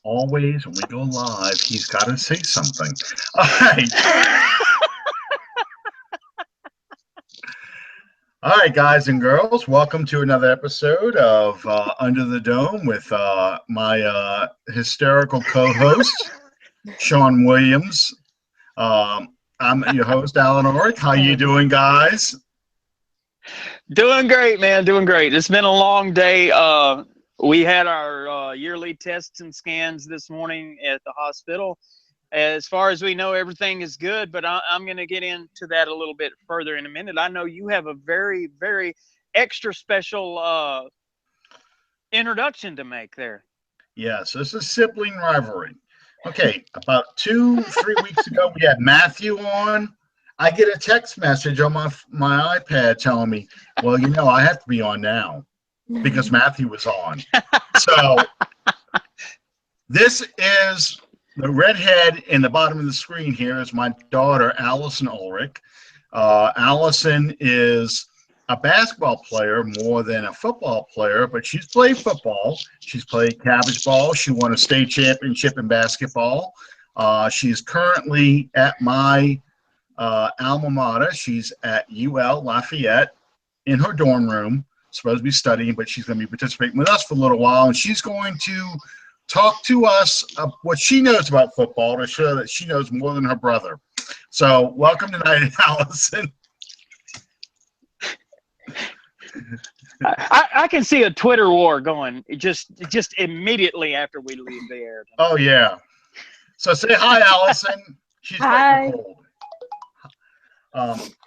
Always when we go live, he's got to say something. All right. All right, guys and girls, welcome to another episode of Under the Dome with my hysterical co-host, Sean Williams. I'm your host, Alan Ulrich. How you doing, guys? Doing great, man. Doing great. It's been a long day. We had our yearly tests and scans this morning at the hospital. As far as we know, everything is good, but I'm going to get into that a little bit further in a minute. I know you have a very, very extra special introduction to make there. Yes, this is sibling rivalry. Okay, about 2-3 weeks ago, we had Matthew on. I get a text message on my iPad telling me, well, I have to be on now because Matthew was on. So this is the redhead in the bottom of the screen here is my daughter, Allison Ulrich. Allison is a basketball player more than a football player, but she's played football. She's played cabbage ball. She won a state championship in basketball. She's currently at my alma mater. She's at UL Lafayette in her dorm room, supposed to be studying, but she's going to be participating with us for a little while, and she's going to talk to us what she knows about football to show that she knows more than her brother. So welcome tonight, Allison. I can see a Twitter war going just immediately after we leave the air. Oh, yeah. So say hi, Allison. She's hi. cold.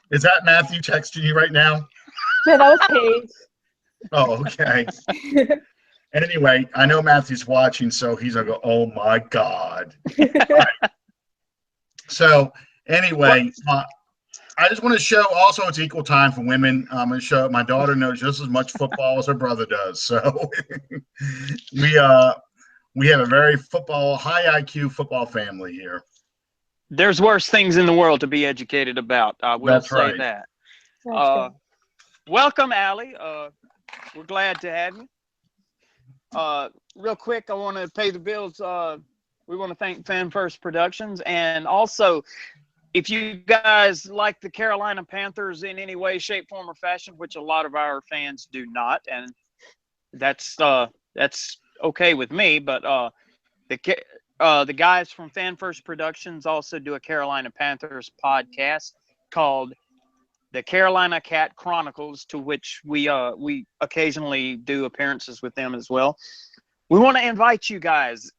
Is that Matthew texting you right now? No, that was Paige. Oh, okay. Anyway, I know Matthew's watching, so he's going to go, oh, my God. Right. So anyway, I just want to show also it's equal time for women. I'm going to show my daughter knows just as much football as her brother does. So we have a very high IQ football family here. There's worse things in the world to be educated about. I will That's say right. that. Welcome, Allie. We're glad to have you. Real quick, I want to pay the bills. We want to thank Fan First Productions, and also, if you guys like the Carolina Panthers in any way, shape, form, or fashion, which a lot of our fans do not, and that's okay with me, but the guys from Fan First Productions also do a Carolina Panthers podcast called The Carolina Cat Chronicles, to which we occasionally do appearances with them as well. We want to invite you guys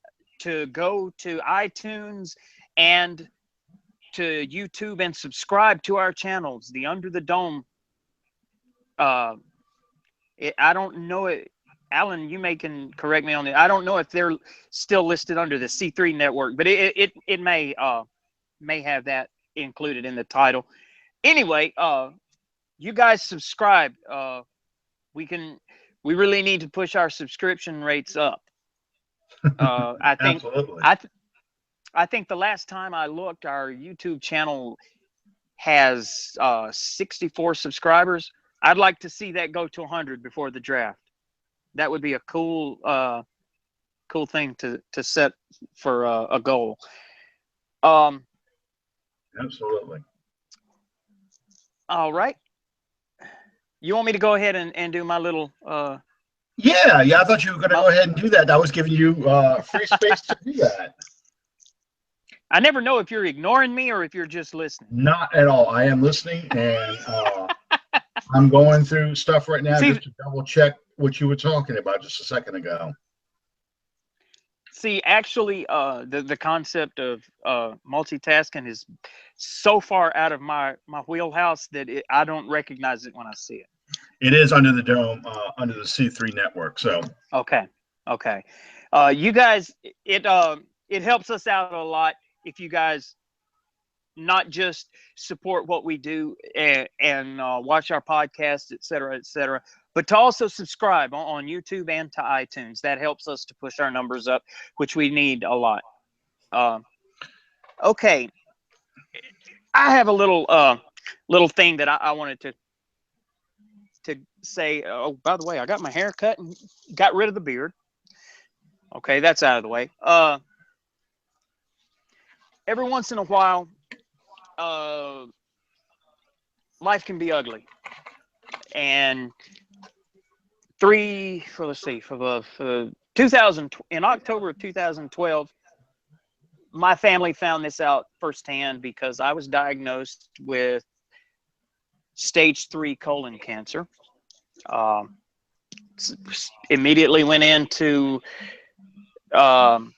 to go to iTunes and to YouTube and subscribe to our channels, the Under the Dome. I don't know it. Alan, you can correct me on it. I don't know if they're still listed under the C3 network, but it may have that included in the title. Anyway, you guys subscribe. We really need to push our subscription rates up. I think Absolutely. I think the last time I looked, our YouTube channel has 64 subscribers. I'd like to see that go to 100 before the draft. That would be a cool thing to set for a goal. Absolutely. All right. You want me to go ahead and do my little Yeah, I thought you were going to go ahead and do that. I was giving you free space to do that. I never know if you're ignoring me or if you're just listening. Not at all. I am listening, and I'm going through stuff right now just to double check what you were talking about just a second ago. See, actually, the concept of multitasking is so far out of my wheelhouse that I don't recognize it when I see it. It is under the dome, under the C3 network. So okay. You guys, it helps us out a lot if you guys not just support what we do and watch our podcasts, et cetera, but to also subscribe on YouTube and to iTunes. That helps us to push our numbers up, which we need a lot. Okay. I have a little thing that I wanted to say. Oh, by the way, I got my hair cut and got rid of the beard. Okay, that's out of the way. Every once in a while, uh, life can be ugly. And let's see, for 2000, in October of 2012, my family found this out firsthand because I was diagnosed with stage 3 colon cancer. Um, Immediately went into um,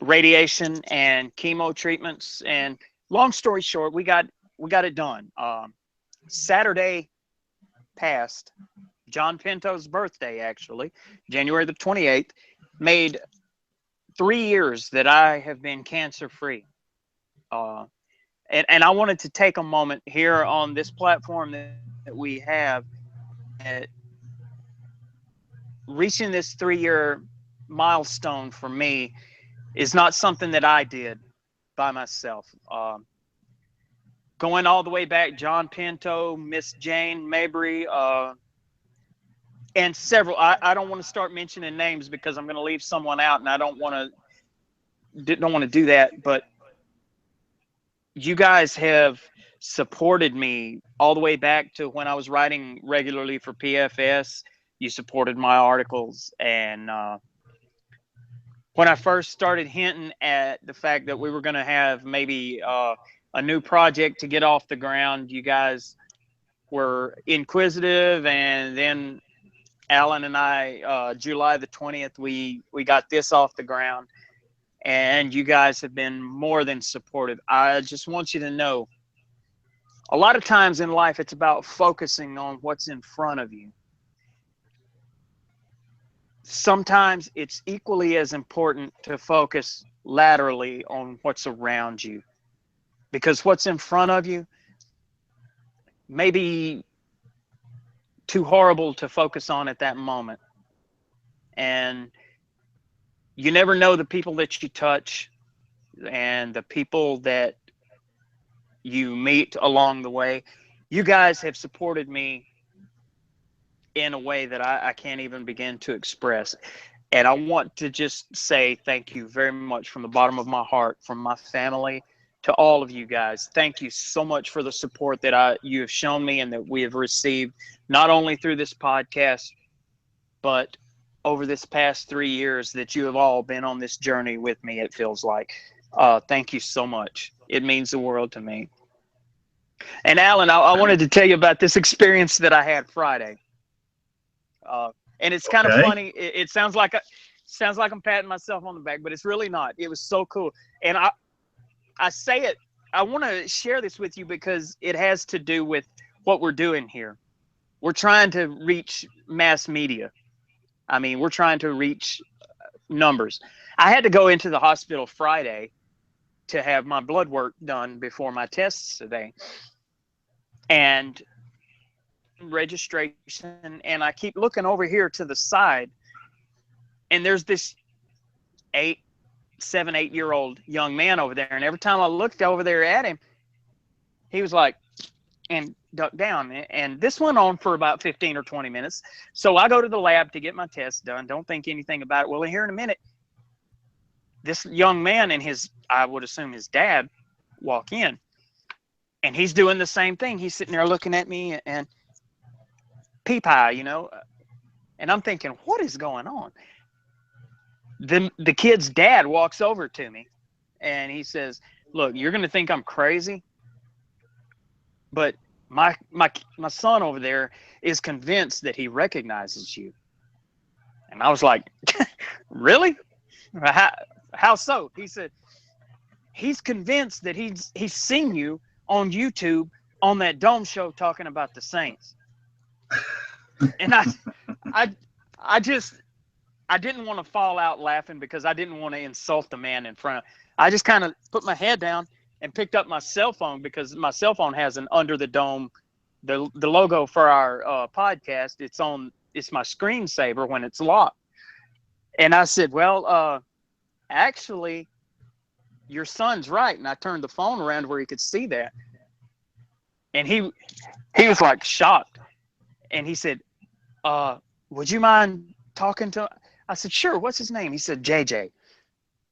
radiation and chemo treatments. And long story short, we got it done. Saturday passed, John Pinto's birthday, actually, January the 28th, made 3 years that I have been cancer free. And I wanted to take a moment here on this platform that we have, that reaching this 3-year milestone for me is not something that I did by myself. Going all the way back, John Pinto, Miss Jane Mabry, and several. I don't want to start mentioning names because I'm going to leave someone out, and I don't want to do that. But you guys have supported me all the way back to when I was writing regularly for PFS. You supported my articles, and when I first started hinting at the fact that we were going to have maybe a new project to get off the ground, you guys were inquisitive, and then Alan and I, July the 20th, we got this off the ground, and you guys have been more than supportive. I just want you to know, a lot of times in life, it's about focusing on what's in front of you. Sometimes it's equally as important to focus laterally on what's around you, because what's in front of you may be too horrible to focus on at that moment. And you never know the people that you touch and the people that you meet along the way. You guys have supported me in a way that I can't even begin to express. And I want to just say thank you very much from the bottom of my heart, from my family to all of you guys. Thank you so much for the support that you have shown me and that we have received, not only through this podcast, but over this past 3 years that you have all been on this journey with me, it feels like. Thank you so much. It means the world to me. And Alan, I wanted to tell you about this experience that I had Friday. And it's kind of funny. It sounds like I'm patting myself on the back, but it's really not. It was so cool. And I say it, I want to share this with you because it has to do with what we're doing here. We're trying to reach mass media. I mean, we're trying to reach numbers. I had to go into the hospital Friday to have my blood work done before my tests today. And registration, and I keep looking over here to the side, and there's this 8-year-old young man over there, and every time I looked over there at him, he was like, and ducked down, and this went on for about 15 or 20 minutes. So I go to the lab to get my test done, don't think anything about it. Well, here in a minute, this young man and I would assume his dad, walk in, and he's doing the same thing. He's sitting there looking at me and pee-pie, and I'm thinking, what is going on? The kid's dad walks over to me and he says, look, you're going to think I'm crazy, but my son over there is convinced that he recognizes you. And I was like, really? How so? He said, he's convinced that he's seen you on YouTube on that Dome show talking about the Saints. And I didn't want to fall out laughing because I didn't want to insult the man in front of. I just kind of put my head down and picked up my cell phone because my cell phone has an Under the Dome, the logo for our podcast. It's my screensaver when it's locked. And I said, well, actually, your son's right. And I turned the phone around where he could see that. And he was like shocked. And he said, would you mind talking to him? I said, sure. What's his name? He said, JJ.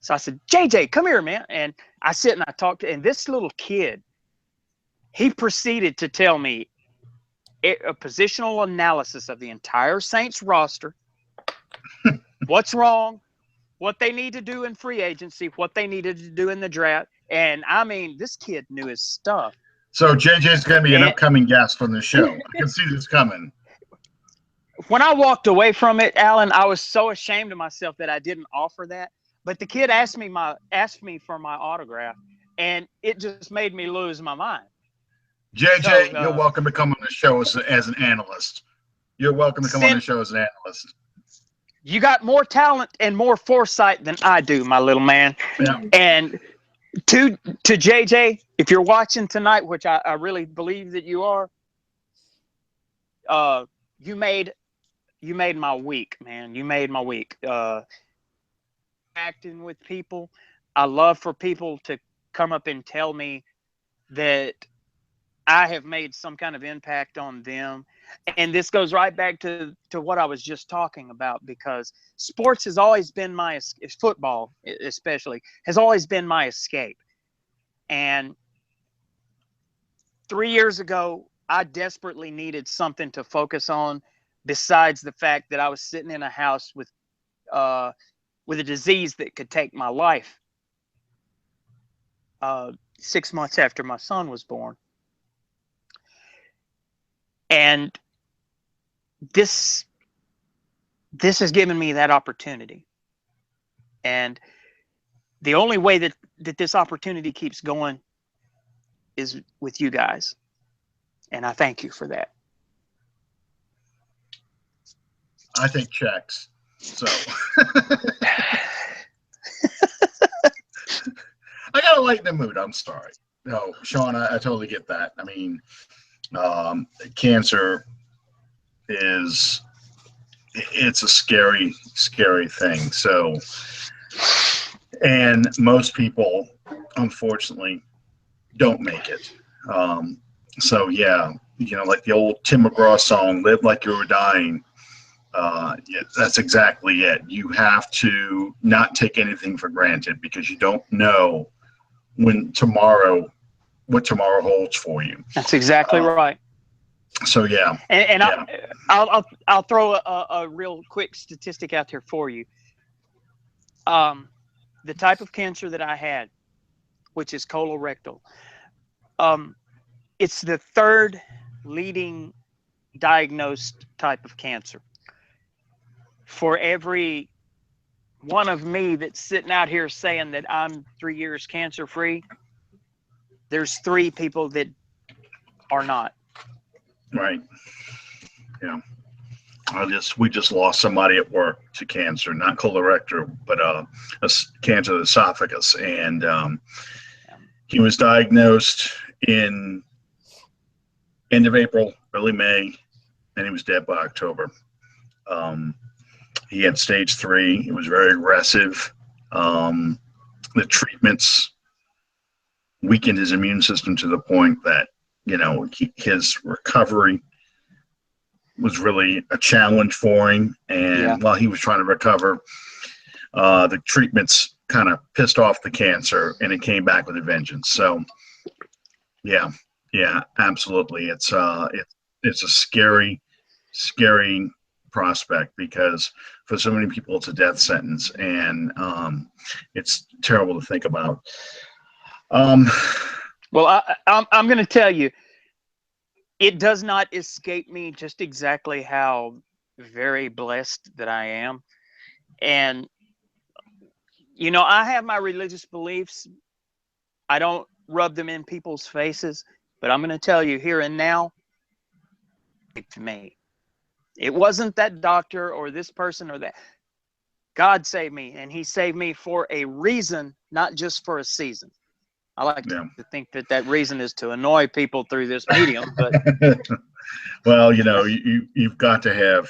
So I said, JJ, come here, man. And I sit and I talked to, and this little kid, he proceeded to tell me a positional analysis of the entire Saints roster, what's wrong, what they need to do in free agency, what they needed to do in the draft. And I mean, this kid knew his stuff. So JJ's going to be an upcoming guest on the show. I can see this coming. When I walked away from it, Alan, I was so ashamed of myself that I didn't offer that. But the kid asked me for my autograph, and it just made me lose my mind. JJ, you're welcome to come on the show as an analyst. You're welcome to come on the show as an analyst. You got more talent and more foresight than I do, my little man. Yeah. And to JJ, if you're watching tonight, which I really believe that you are, you made my week, man. You made my week. Acting with people, I love for people to come up and tell me that I have made some kind of impact on them. And this goes right back to what I was just talking about, because sports has always been football especially, has always been my escape. And 3 years ago, I desperately needed something to focus on besides the fact that I was sitting in a house with a disease that could take my life 6 months after my son was born. And this has given me that opportunity. And the only way that this opportunity keeps going is with you guys. And I thank you for that. I think checks. So I gotta lighten the mood. I'm sorry. No, Sean, I totally get that. I mean, cancer it's a scary thing. So, and most people, unfortunately, don't make it. So yeah, like the old Tim McGraw song, "Live Like You Were Dying." Yeah, that's exactly it. You have to not take anything for granted, because you don't know what tomorrow holds for you. That's exactly right. So yeah, and yeah. I'll throw a real quick statistic out there for you. The type of cancer that I had, which is colorectal, it's the third leading diagnosed type of cancer. For every one of me that's sitting out here saying that I'm 3 years cancer free, there's 3 people that are not. Right. Yeah. We just lost somebody at work to cancer, not colorectal, but cancer of the esophagus, and he was diagnosed in end of April, early May, and he was dead by October. He had stage 3. It was very aggressive. The treatments weakened his immune system to the point that, his recovery was really a challenge for him. And while he was trying to recover, the treatments kind of pissed off the cancer, and it came back with a vengeance. So yeah, absolutely. It's a scary prospect, because for so many people it's a death sentence, and it's terrible to think about. Well, I'm going to tell you, it does not escape me just exactly how very blessed that I am. And I have my religious beliefs. I don't rub them in people's faces, but I'm going to tell you here and now, to me, it wasn't that doctor or this person or that. God saved me, and he saved me for a reason, not just for a season. I like to think that reason is to annoy people through this medium, but well, you've got to have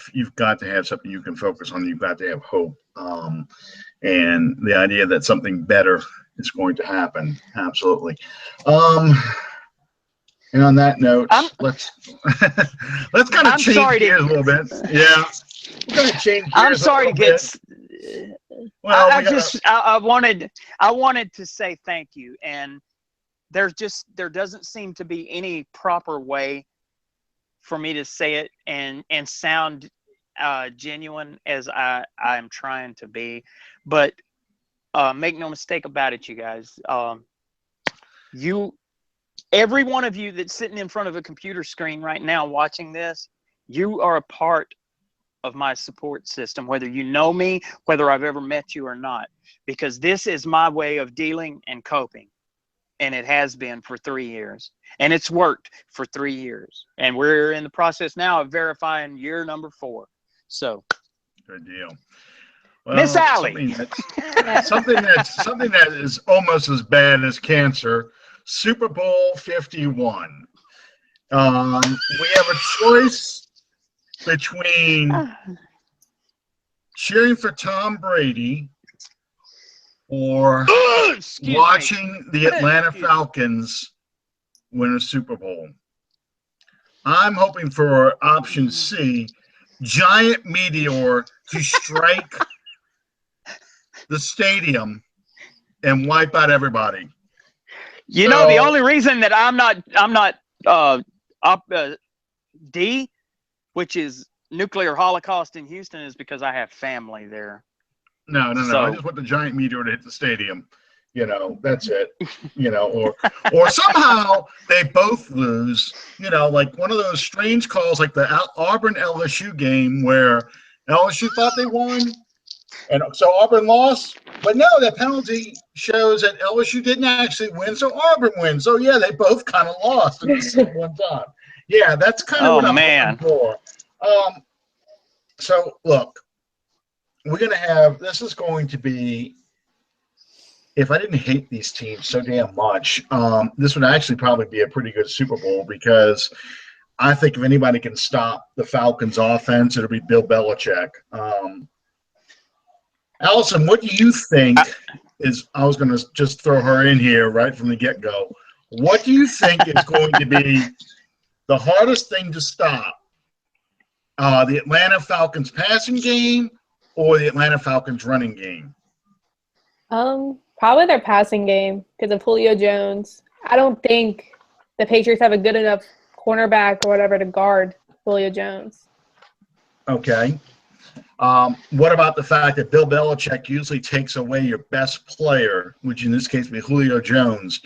something you can focus on. You've got to have hope, and the idea that something better is going to happen. Absolutely. And on that note, I'm let's let's kind of I'm change sorry gears a little bit. Yeah, we're going to change I'm gears a sorry to little get. bit. Well, we got to. I wanted to say thank you, and there doesn't seem to be any proper way for me to say it and sound genuine as I'm trying to be, but make no mistake about it, you guys. You Every one of you that's sitting in front of a computer screen right now watching this, you are a part of my support system, whether you know me, whether I've ever met you or not, because this is my way of dealing and coping. And it has been for 3 years. And it's worked for 3 years. And we're in the process now of verifying year number 4. So, Good deal. Miss Well, Allie. something that is almost as bad as cancer. Super Bowl 51. We have a choice between cheering for Tom Brady or watching the Atlanta Falcons win a Super Bowl. I'm hoping for option C, giant meteor to strike the stadium and wipe out everybody. You know, the only reason that I'm not D, which is nuclear holocaust in Houston, is because I have family there. No. I just want the giant meteor to hit the stadium. That's it. Or somehow they both lose. Like one of those strange calls, like the Auburn LSU game where LSU thought they won, and so Auburn lost. But no, the penalty shows that LSU didn't actually win, so Auburn wins. So yeah, they both kind of lost at the same one time. Yeah, that's kind of what I'm hoping for. So look, we're gonna have. This is going to be. If I didn't hate these teams so damn much, this would actually probably be a pretty good Super Bowl because I think if anybody can stop the Falcons' offense, it'll be Bill Belichick. Allison, what do you think is – I was going to just throw her in here right from the get-go. What do you think is going to be the hardest thing to stop, the Atlanta Falcons passing game or the Atlanta Falcons running game? Probably their passing game because of Julio Jones. I don't think the Patriots have a good enough cornerback or whatever to guard Julio Jones. Okay. What about the fact that Bill Belichick usually takes away your best player, which in this case would be Julio Jones?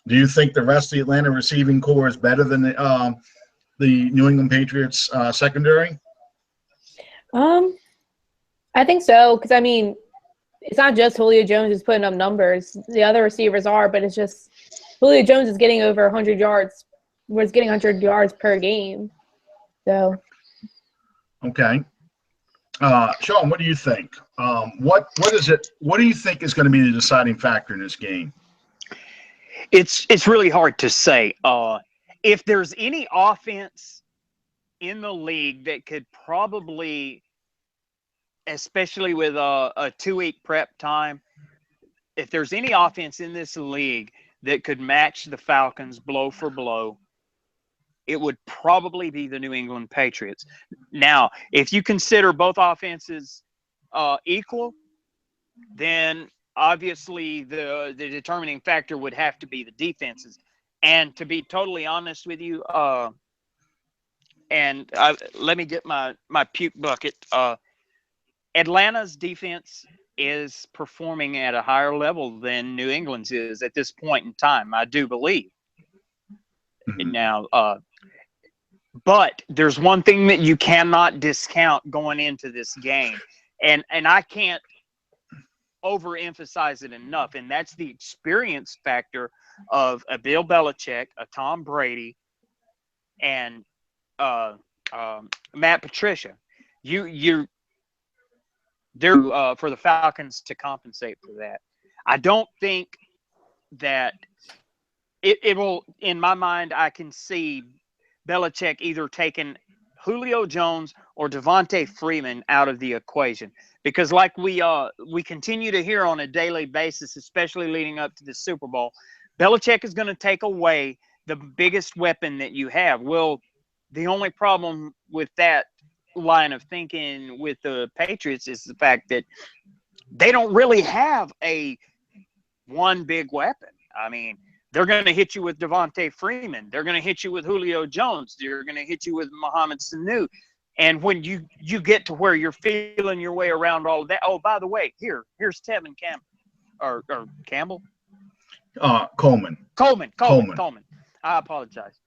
Do you think the rest of the Atlanta receiving core is better than the New England Patriots secondary? I think so because, I mean, it's not just Julio Jones who's putting up numbers. The other receivers are, but it's just Julio Jones is getting over 100 yards. Was getting 100 yards per game. So. Okay. Sean, what do you think? What is it? What do you think is going to be the deciding factor in this game? It's really hard to say. If there's any offense in the league that could probably, especially with a 2-week prep time, if there's any offense in this league that could match the Falcons blow for blow, it would probably be the New England Patriots. Now, if you consider both offenses equal, then obviously the determining factor would have to be the defenses. And to be totally honest with you, let me get my puke bucket. Atlanta's defense is performing at a higher level than New England's is at this point in time, I do believe. Mm-hmm. Now, but there's one thing that you cannot discount going into this game, and I can't overemphasize it enough, and that's the experience factor of a Bill Belichick, a Tom Brady, and Matt Patricia. They're for the Falcons to compensate for that. I don't think that it will. In my mind, I can see Belichick either taking Julio Jones or Devontae Freeman out of the equation, because like we continue to hear on a daily basis, especially leading up to the Super Bowl, Belichick is going to take away the biggest weapon that you have. Well, the only problem with that line of thinking with the Patriots is the fact that they don't really have a one big weapon. I mean, they're going to hit you with Devontae Freeman. They're going to hit you with Julio Jones. They're going to hit you with Mohamed Sanu. And when you get to where you're feeling your way around all of that, oh, by the way, here's Tevin Campbell or Campbell. Coleman. I apologize.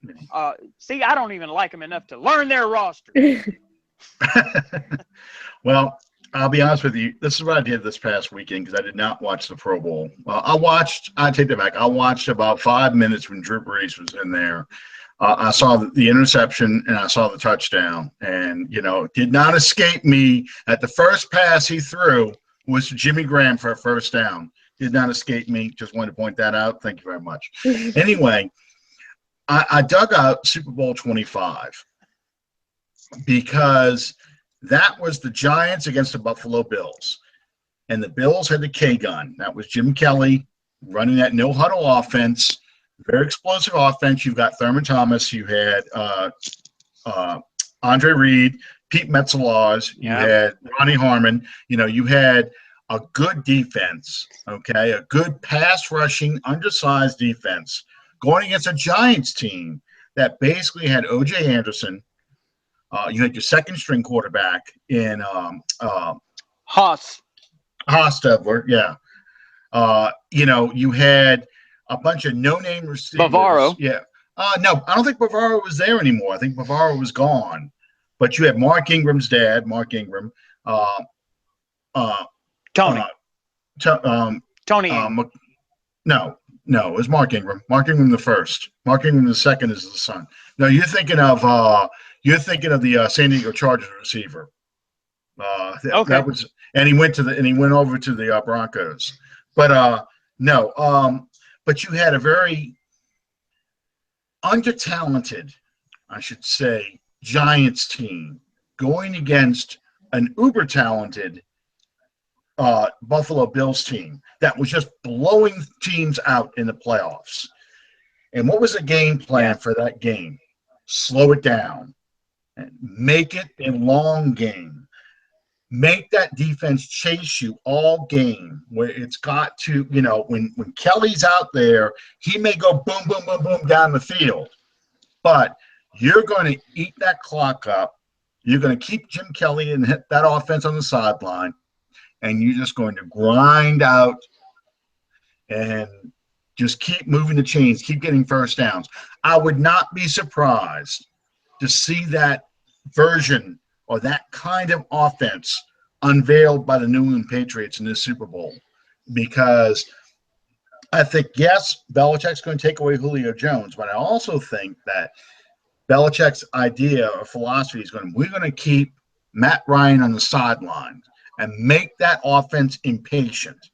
See, I don't even like them enough to learn their roster. Well, I'll be honest with you. This is what I did this past weekend because I did not watch the Pro Bowl. I take that back. I watched about 5 minutes when Drew Brees was in there. I saw the interception and I saw the touchdown. And, it did not escape me that the first pass he threw was to Jimmy Graham for a first down. Did not escape me. Just wanted to point that out. Thank you very much. Anyway, I dug out Super Bowl 25 because that was the Giants against the Buffalo Bills. And the Bills had the K-gun. That was Jim Kelly running that no-huddle offense, very explosive offense. You've got Thurman Thomas. You had Andre Reed, Pete Metzelaars. You had Ronnie Harmon. You had a good defense, okay, a good pass-rushing, undersized defense going against a Giants team that basically had O.J. Anderson. You had your second-string quarterback in Hostetler, yeah. You had a bunch of no-name receivers. Bavaro. Yeah. No, I don't think Bavaro was there anymore. I think Bavaro was gone. But you had Mark Ingram's dad, Mark Ingram. Tony. Tony. No, it was Mark Ingram. Mark Ingram the first. Mark Ingram the second is the son. No, you're thinking of the San Diego Chargers receiver. Okay. That was, and he went over to the Broncos. But no. But you had a very under-talented, I should say, Giants team going against an uber-talented Buffalo Bills team that was just blowing teams out in the playoffs. And what was the game plan for that game? Slow it down and make it a long game. Make that defense chase you all game where it's got to, when Kelly's out there, he may go boom, boom, boom, boom down the field. But you're going to eat that clock up. You're going to keep Jim Kelly and hit that offense on the sideline. And you're just going to grind out and just keep moving the chains, keep getting first downs. I would not be surprised to see that version or that kind of offense unveiled by the New England Patriots in this Super Bowl, because I think, yes, Belichick's going to take away Julio Jones, but I also think that Belichick's idea or philosophy is we're going to keep Matt Ryan on the sideline and make that offense impatient.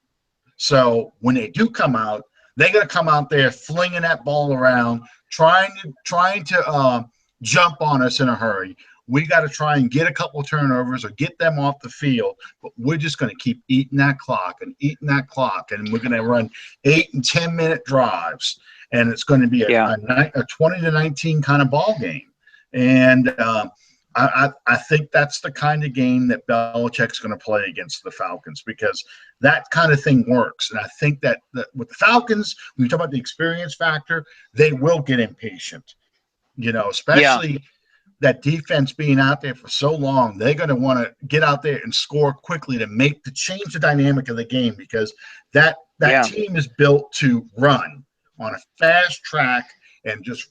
So when they do come out, they're going to come out there flinging that ball around, trying to jump on us in a hurry. We got to try and get a couple of turnovers or get them off the field, but we're just going to keep eating that clock, and we're going to run 8 and 10 minute drives, and it's going to be a 20-19 kind of ball game. And I think that's the kind of game that Belichick's going to play against the Falcons, because that kind of thing works. And I think that with the Falcons, when you talk about the experience factor, they will get impatient, especially that defense being out there for so long. They're going to want to get out there and score quickly to change the dynamic of the game, because that team is built to run on a fast track and just,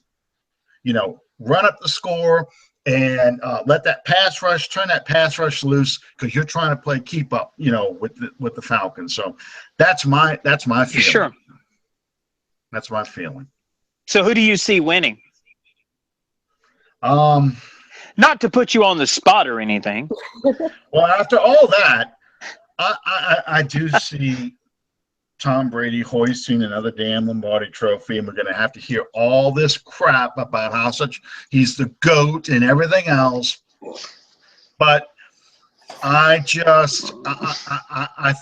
run up the score and let that pass rush, turn that pass rush loose, because you're trying to play keep up, with the Falcons. So that's my feeling. Sure. That's my feeling. So who do you see winning? Not to put you on the spot or anything. Well, after all that, I do see Tom Brady hoisting another damn Lombardi trophy, and we're going to have to hear all this crap about how he's the GOAT and everything else. But I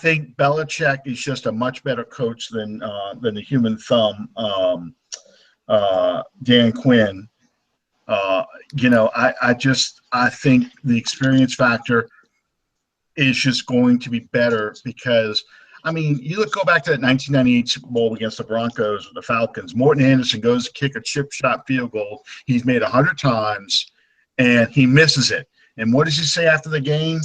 think Belichick is just a much better coach than the human thumb Dan Quinn. You know, I think the experience factor is just going to be better because, I mean, go back to that 1998 Super Bowl against the Broncos or the Falcons. Morton Anderson goes to kick a chip shot field goal. He's made 100 times, and he misses it. And what does he say after the game?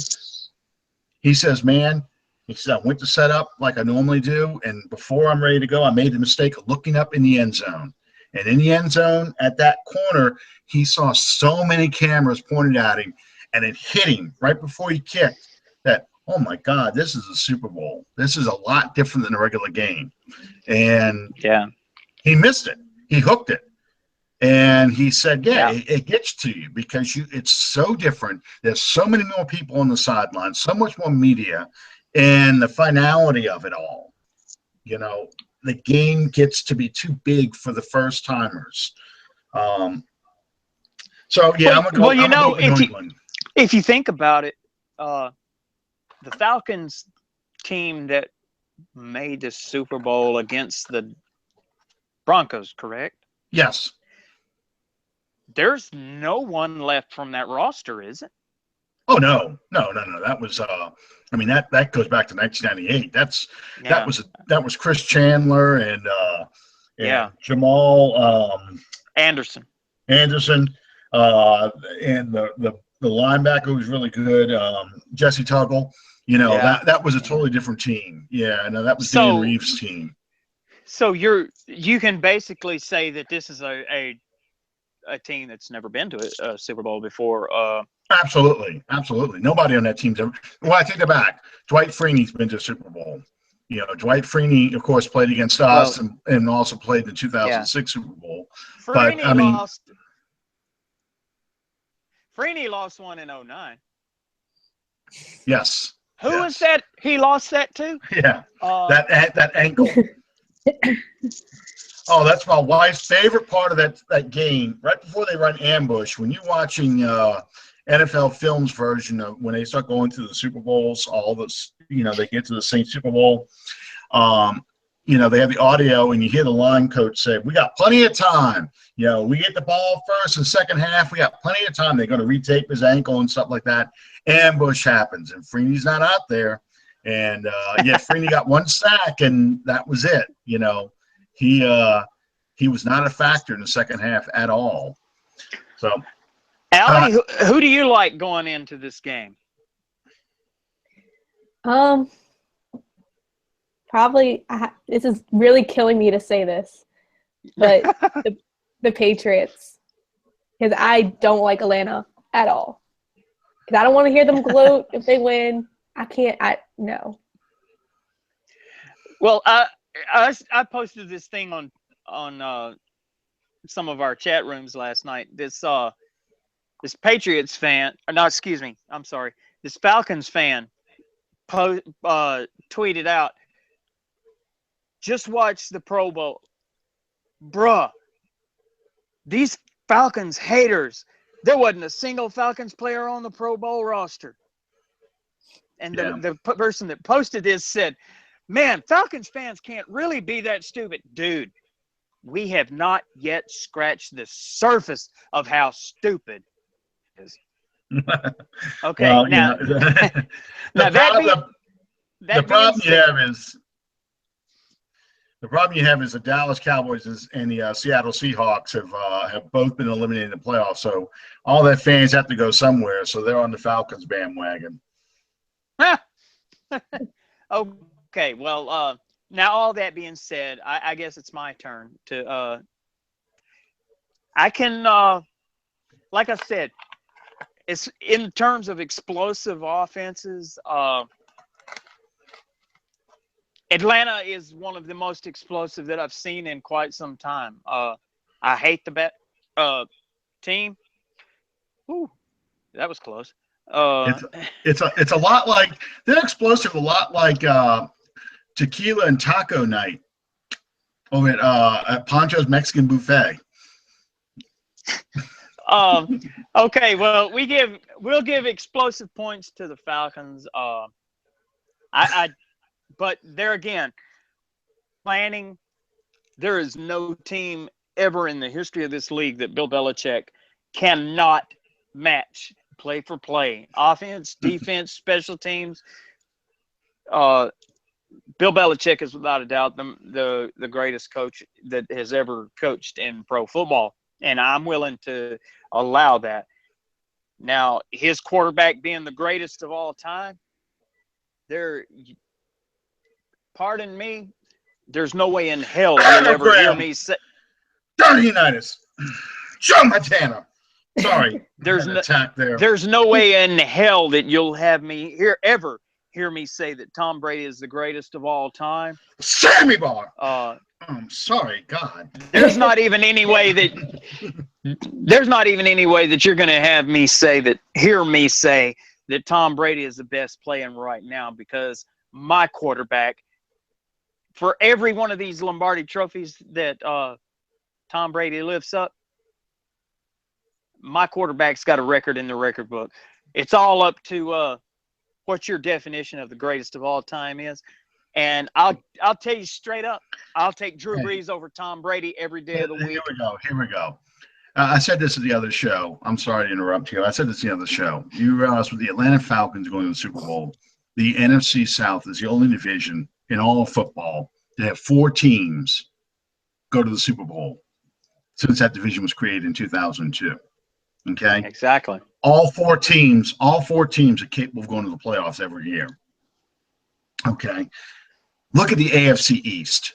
He says, man, he said, I went to set up like I normally do, and before I'm ready to go, I made the mistake of looking up in the end zone. And in the end zone, at that corner, he saw so many cameras pointed at him, and it hit him right before he kicked that, oh, my God, this is a Super Bowl. This is a lot different than a regular game. And yeah, he missed it. He hooked it. And he said, it gets to you because it's so different. There's so many more people on the sideline, so much more media, and the finality of it all. You know, the game gets to be too big for the first timers. So, yeah, I'm going to go. Well, you know, New England. If you think about it, the Falcons team that made the Super Bowl against the Broncos, correct? Yes. There's no one left from that roster, is it? Oh, no. That was I mean, that goes back to 1998. That was Chris Chandler and Jamal Anderson. And the linebacker was really good, Jesse Tuggle. You know, that was a totally different team. Yeah, no, that was Dan Reeves' team. So you can basically say that this is a team that's never been to a Super Bowl before. Absolutely. Nobody on that team's ever. Well, I take it back. Dwight Freeney's been to a Super Bowl. You know, Dwight Freeney, of course, played against us and also played in the 2006 Super Bowl. But I mean, Freeney lost one in 2009. Yes. Who was that? He lost that too. Yeah. That ankle. Oh, that's my wife's favorite part of that game. Right before they run ambush, when you're watching NFL Films version of when they start going to the Super Bowls, all this, you know, they get to the Saint Super Bowl. You know, they have the audio, and you hear the line coach say, "We got plenty of time. You know, we get the ball first and second half. We got plenty of time." They're going to retape his ankle and stuff like that. Ambush happens, and Freeney's not out there. And Freeney got one sack, and that was it. You know, he was not a factor in the second half at all. So, Allie, who do you like going into this game? Probably, this is really killing me to say this, but the Patriots, because I don't like Atlanta at all. Because I don't want to hear them gloat if they win. I can't. No. Well, I posted this thing on some of our chat rooms last night. This Patriots fan, this Falcons fan tweeted out, "Just watch the Pro Bowl. Bruh, these Falcons haters, there wasn't a single Falcons player on the Pro Bowl roster." And the person that posted this said, "Man, Falcons fans can't really be that stupid." Dude, we have not yet scratched the surface of how stupid it is. Okay, well, now, the problem you have is the Dallas Cowboys and the Seattle Seahawks have both been eliminated in the playoffs. So all their fans have to go somewhere. So they're on the Falcons bandwagon. Okay, well, now all that being said, I guess it's my turn to. I can, like I said, it's in terms of explosive offenses. Atlanta is one of the most explosive that I've seen in quite some time. I hate the team. Ooh, that was close. It's a lot like they're explosive, a lot like tequila and taco night over at Pancho's Mexican Buffet. Okay, well, we'll give explosive points to the Falcons. But there again, planning. There is no team ever in the history of this league that Bill Belichick cannot match play for play, offense, defense, special teams. Bill Belichick is without a doubt the greatest coach that has ever coached in pro football, and I'm willing to allow that. Now, his quarterback being the greatest of all time, pardon me, there's no way in hell you'll ever hear me say. Darn Unitas, Joe Montana. Sorry, there's no attack there. There's no way in hell that you'll have me ever hear me say that Tom Brady is the greatest of all time. Sammy Bar. I'm sorry, God. There's not even any way that you're going to have me hear me say that Tom Brady is the best playing right now, because my quarterback, for every one of these Lombardi trophies that Tom Brady lifts up, my quarterback's got a record in the record book. It's all up to what your definition of the greatest of all time is. And I'll tell you straight up, I'll take Drew Brees over Tom Brady every day of the week. Here we go. I said this at the other show. I'm sorry to interrupt you. I said this at the other show. You realize with the Atlanta Falcons going to the Super Bowl, the NFC South is the only division in all of football to have 4 teams go to the Super Bowl since that division was created in 2002. Okay? Exactly. All four teams are capable of going to the playoffs every year. Okay? Look at the AFC East.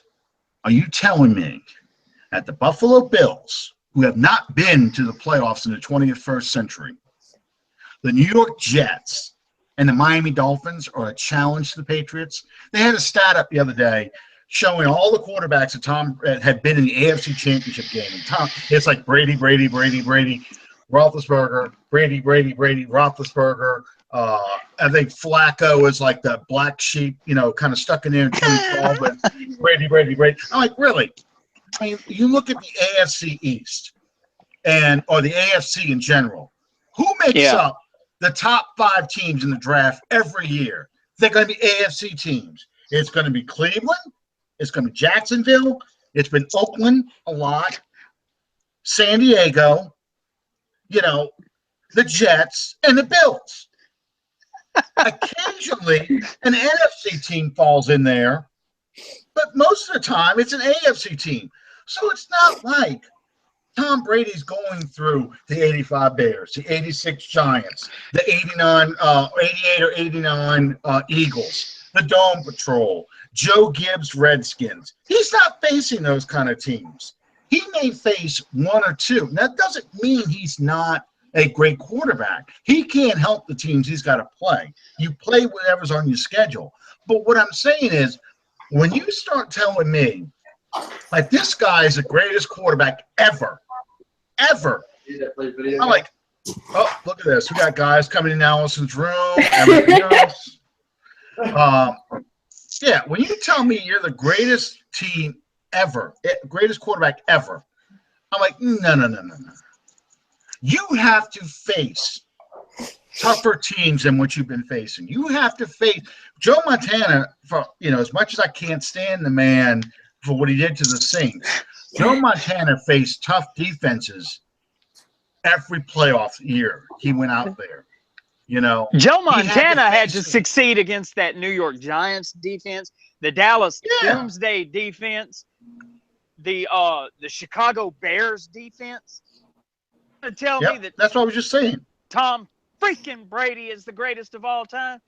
Are you telling me that the Buffalo Bills, who have not been to the playoffs in the 21st century, the New York Jets, and the Miami Dolphins are a challenge to the Patriots? They had a stat up the other day showing all the quarterbacks that had been in the AFC Championship game. And it's like Brady, Roethlisberger, Brady, Roethlisberger. I think Flacco is like the black sheep, kind of stuck in there in 2012. But Brady. I'm like, really? I mean, you look at the AFC East or the AFC in general. Who makes up the top 5 teams in the draft every year? They're going to be AFC teams. It's going to be Cleveland. It's going to be Jacksonville. It's been Oakland a lot. San Diego. The Jets and the Bills. Occasionally, an NFC team falls in there, but most of the time, it's an AFC team. So it's not like Tom Brady's going through the 85 Bears, the 86 Giants, the 88 or 89 Eagles, the Dome Patrol, Joe Gibbs Redskins. He's not facing those kind of teams. He may face 1 or 2. That doesn't mean he's not a great quarterback. He can't help the teams he's got to play. You play whatever's on your schedule. But what I'm saying is, when you start telling me, like, this guy is the greatest quarterback ever, I'm like, oh, look at this. We got guys coming in Allison's room, everything else. When you tell me you're the greatest team ever, greatest quarterback ever, I'm like, no. You have to face tougher teams than what you've been facing. You have to face Joe Montana. For as much as I can't stand the man for what he did to the Saints, Joe Montana faced tough defenses every playoff year he went out there. Joe Montana had to succeed against that New York Giants defense, the Dallas Doomsday defense, the Chicago Bears defense. To tell me that's what I was just saying. Tom freaking Brady is the greatest of all time.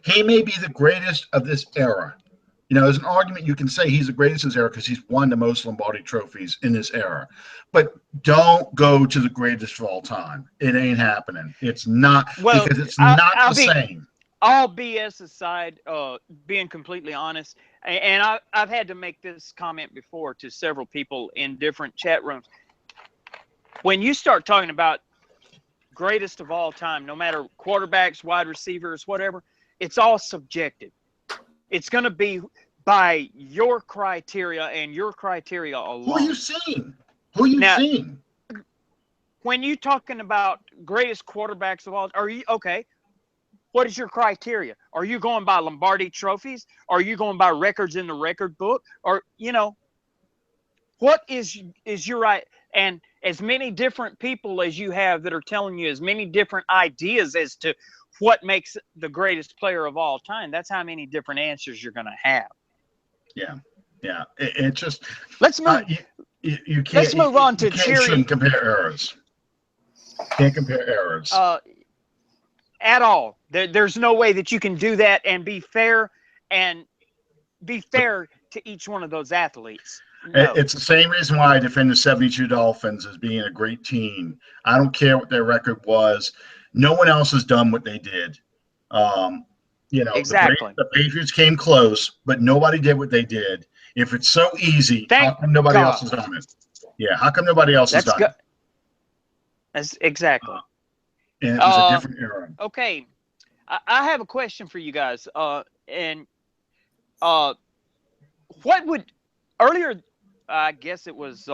He may be the greatest of this era. There's an argument you can say he's the greatest of this era because he's won the most Lombardi trophies in this era. But don't go to the greatest of all time. It ain't happening. It's not, because it's not the same. All BS aside, being completely honest, and I've had to make this comment before to several people in different chat rooms. When you start talking about greatest of all time, no matter quarterbacks, wide receivers, whatever, it's all subjective. It's going to be by your criteria and your criteria alone. Who are you seeing? When you're talking about greatest quarterbacks of all, are you okay? What is your criteria? Are you going by Lombardi trophies? Are you going by records in the record book? Or, what is your right? And as many different people as you have that are telling you as many different ideas as to what makes the greatest player of all time, that's how many different answers you're going to have. Yeah, yeah. It just Let's move. You can't. Let's move on to Shouldn't compare errors. Can't compare errors at all. There's no way that you can do that and be fair to each one of those athletes. No. It's the same reason why I defend the 72 Dolphins as being a great team. I don't care what their record was. No one else has done what they did. Exactly. The Patriots came close, but nobody did what they did. If it's so easy, how come nobody else has done it? Yeah, how come nobody else has done it? That's exactly. And it was a different era. Okay, I have a question for you guys. What would earlier? I guess it was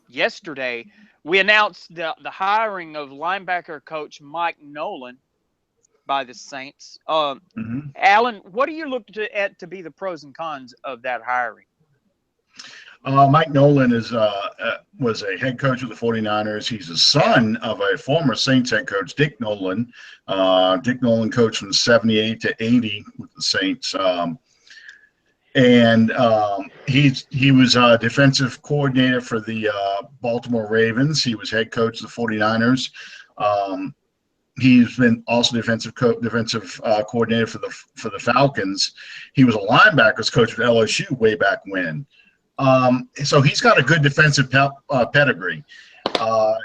yesterday. We announced the hiring of linebacker coach Mike Nolan by the Saints. Alan, what do you look at to be the pros and cons of that hiring? Mike Nolan was a head coach of the 49ers. He's the son of a former Saints head coach, Dick Nolan. Dick Nolan coached from 78 to 80 with the Saints. He was a defensive coordinator for the Baltimore Ravens. He was head coach of the 49ers. He's been also defensive coordinator for the Falcons. He was a linebackers coach at LSU way back when. So he's got a good defensive pedigree.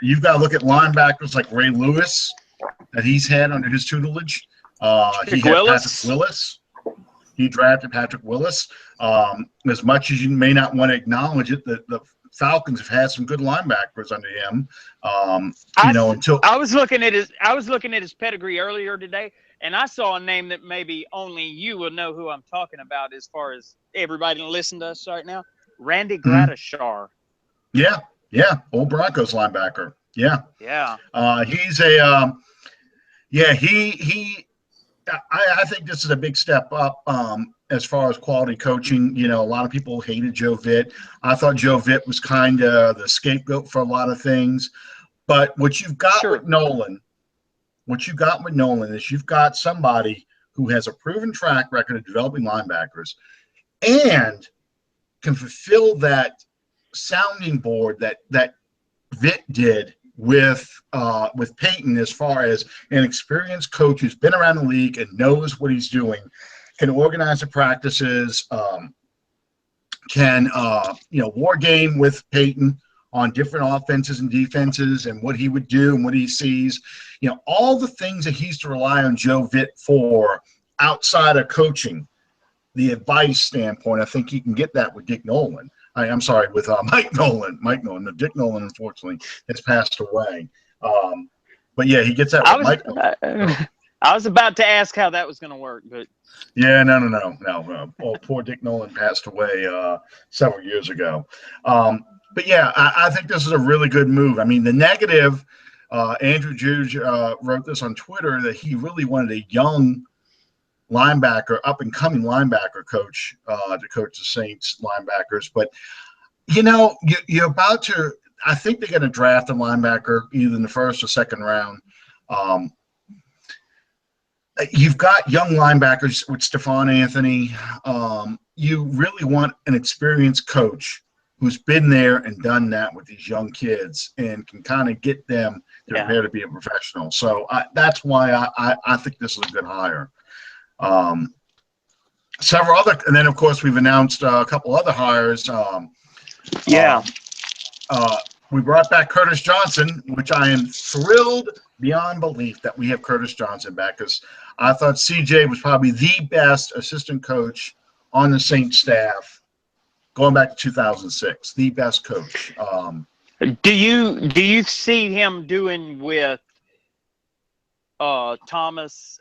You've got to look at linebackers like Ray Lewis that he's had under his tutelage. Patrick Willis. He drafted Patrick Willis. As much as you may not want to acknowledge it, the Falcons have had some good linebackers under him. I was looking at his pedigree earlier today, and I saw a name that maybe only you will know who I'm talking about as far as everybody listen to us right now. Randy Gradishar. Yeah, old Broncos linebacker. Yeah. He's I think this is a big step up as far as quality coaching. A lot of people hated Joe Vitt. I thought Joe Vitt was kind of the scapegoat for a lot of things. But what you've got with Nolan is you've got somebody who has a proven track record of developing linebackers and can fulfill that sounding board that Vitt did with Peyton, as far as an experienced coach who's been around the league and knows what he's doing, can organize the practices, can war game with Peyton on different offenses and defenses and what he would do and what he sees. All the things that he used to rely on Joe Vitt for outside of coaching, the advice standpoint. I think you can get that with Dick Nolan. With Mike Nolan. Dick Nolan, unfortunately, has passed away. But yeah, he gets that with Mike Nolan. I was about to ask how that was going to work, but yeah, no. Poor Dick Nolan passed away several years ago. But yeah, I think this is a really good move. I mean, the negative, Andrew Juge wrote this on Twitter that he really wanted a young linebacker, up-and-coming linebacker coach to coach the Saints linebackers. But, you're about to – I think they're going to draft a linebacker either in the first or second round. You've got young linebackers with Stephon Anthony. You really want an experienced coach who's been there and done that with these young kids and can kind of get them to prepare to be a professional. So that's why I think this is a good hire. Several other, and then of course we've announced a couple other hires. We brought back Curtis Johnson, which I am thrilled beyond belief that we have Curtis Johnson back, because I thought CJ was probably the best assistant coach on the Saints staff going back to 2006, the best coach. Do you see him doing with Thomas,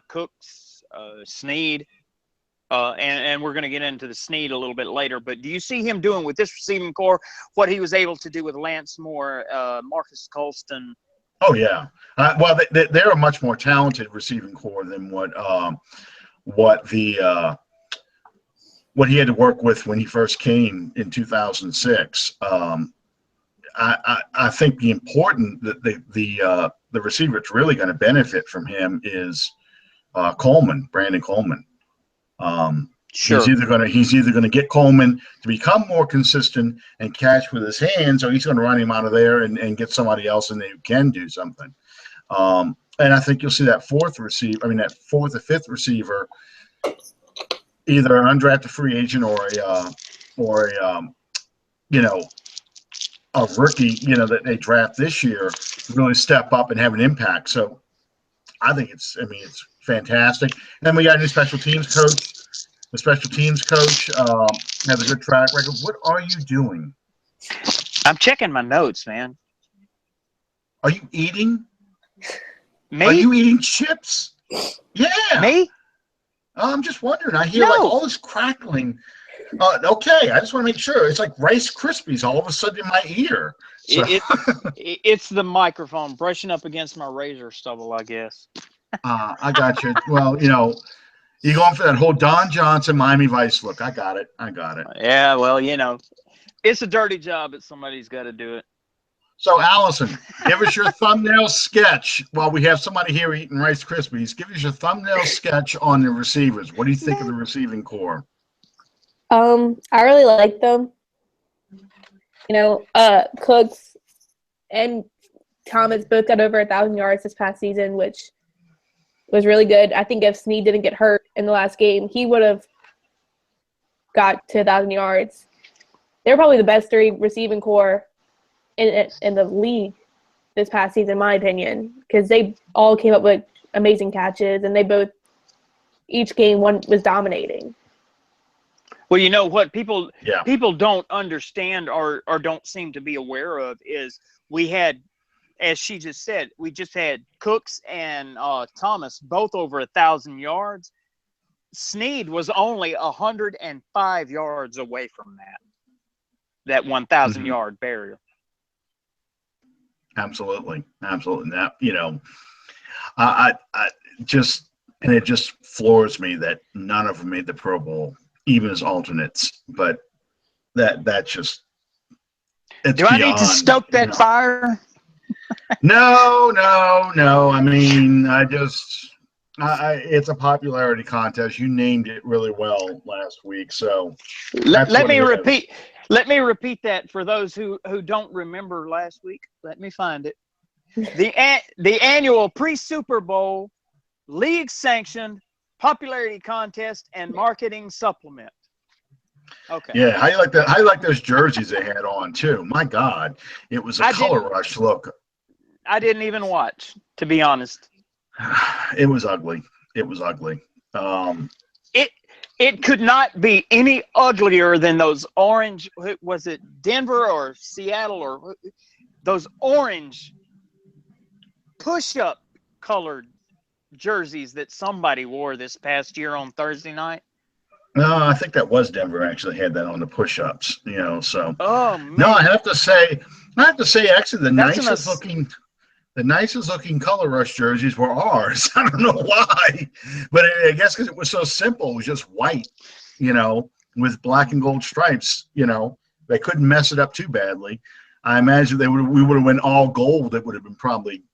Cooks, Snead, and we're going to get into the Snead a little bit later, but do you see him doing with this receiving core what he was able to do with Lance Moore, Marcus Colston? Oh, yeah. Well, they're a much more talented receiving core than what the what he had to work with when he first came in 2006. I think the important that the receiver that's really going to benefit from him is Brandon Coleman. Sure. He's either gonna get Coleman to become more consistent and catch with his hands, or he's gonna run him out of there and get somebody else in there who can do something. And I think you'll see that fourth or fifth receiver, either an undrafted free agent or a rookie, that they draft this year, really step up and have an impact. So I think it's fantastic. And then we got a new special teams coach. The special teams coach has a good track record. What are you doing? I'm checking my notes, man. Are you eating? Me? Are you eating chips? Yeah. Me? I'm just wondering. I hear like all this crackling. Okay, I just want to make sure. It's like Rice Krispies all of a sudden in my ear. So. It's the microphone brushing up against my razor stubble, I guess. I got you. Well, you're going for that whole Don Johnson Miami Vice look. I got it. Yeah, well, it's a dirty job, but somebody's got to do it. So, Allison, give us your thumbnail sketch while we have somebody here eating Rice Krispies. Give us your thumbnail sketch on the receivers. What do you think of the receiving core? I really like them. Cooks and Thomas both got over 1,000 yards this past season, which was really good. I think if Snead didn't get hurt in the last game, he would have got to 1,000 yards. They're probably the best three receiving core in the league this past season, in my opinion, because they all came up with amazing catches, and they both, each game, one was dominating. Well, what people don't understand or don't seem to be aware of is we had, as she just said, we just had Cooks and Thomas both over 1,000 yards. Snead was only 105 yards away from that 1,000 yard barrier. Absolutely. That, it just floors me that none of them made the Pro Bowl, even as alternates. But that's just, it's Do I need to stoke that fire? No. I mean, it's a popularity contest. You named it really well last week. So let me repeat that for those who don't remember last week. Let me find it. The annual pre-Super Bowl league sanctioned popularity contest and marketing supplement. Okay. Yeah, how you like that? How you like those jerseys they had on too? My God, it was a color rush look. I didn't even watch, to be honest. It was ugly. It could not be any uglier than those orange. Was it Denver or Seattle or those orange push-up colored jerseys that somebody wore this past year on Thursday night? No, I think that was Denver actually had that on the push-ups. So. Oh man. No, I have to say, actually, the nicest looking color rush jerseys were ours. I don't know why, but I guess because it was so simple. It was just white, with black and gold stripes. They couldn't mess it up too badly. I imagine we would have went all gold. It would have been probably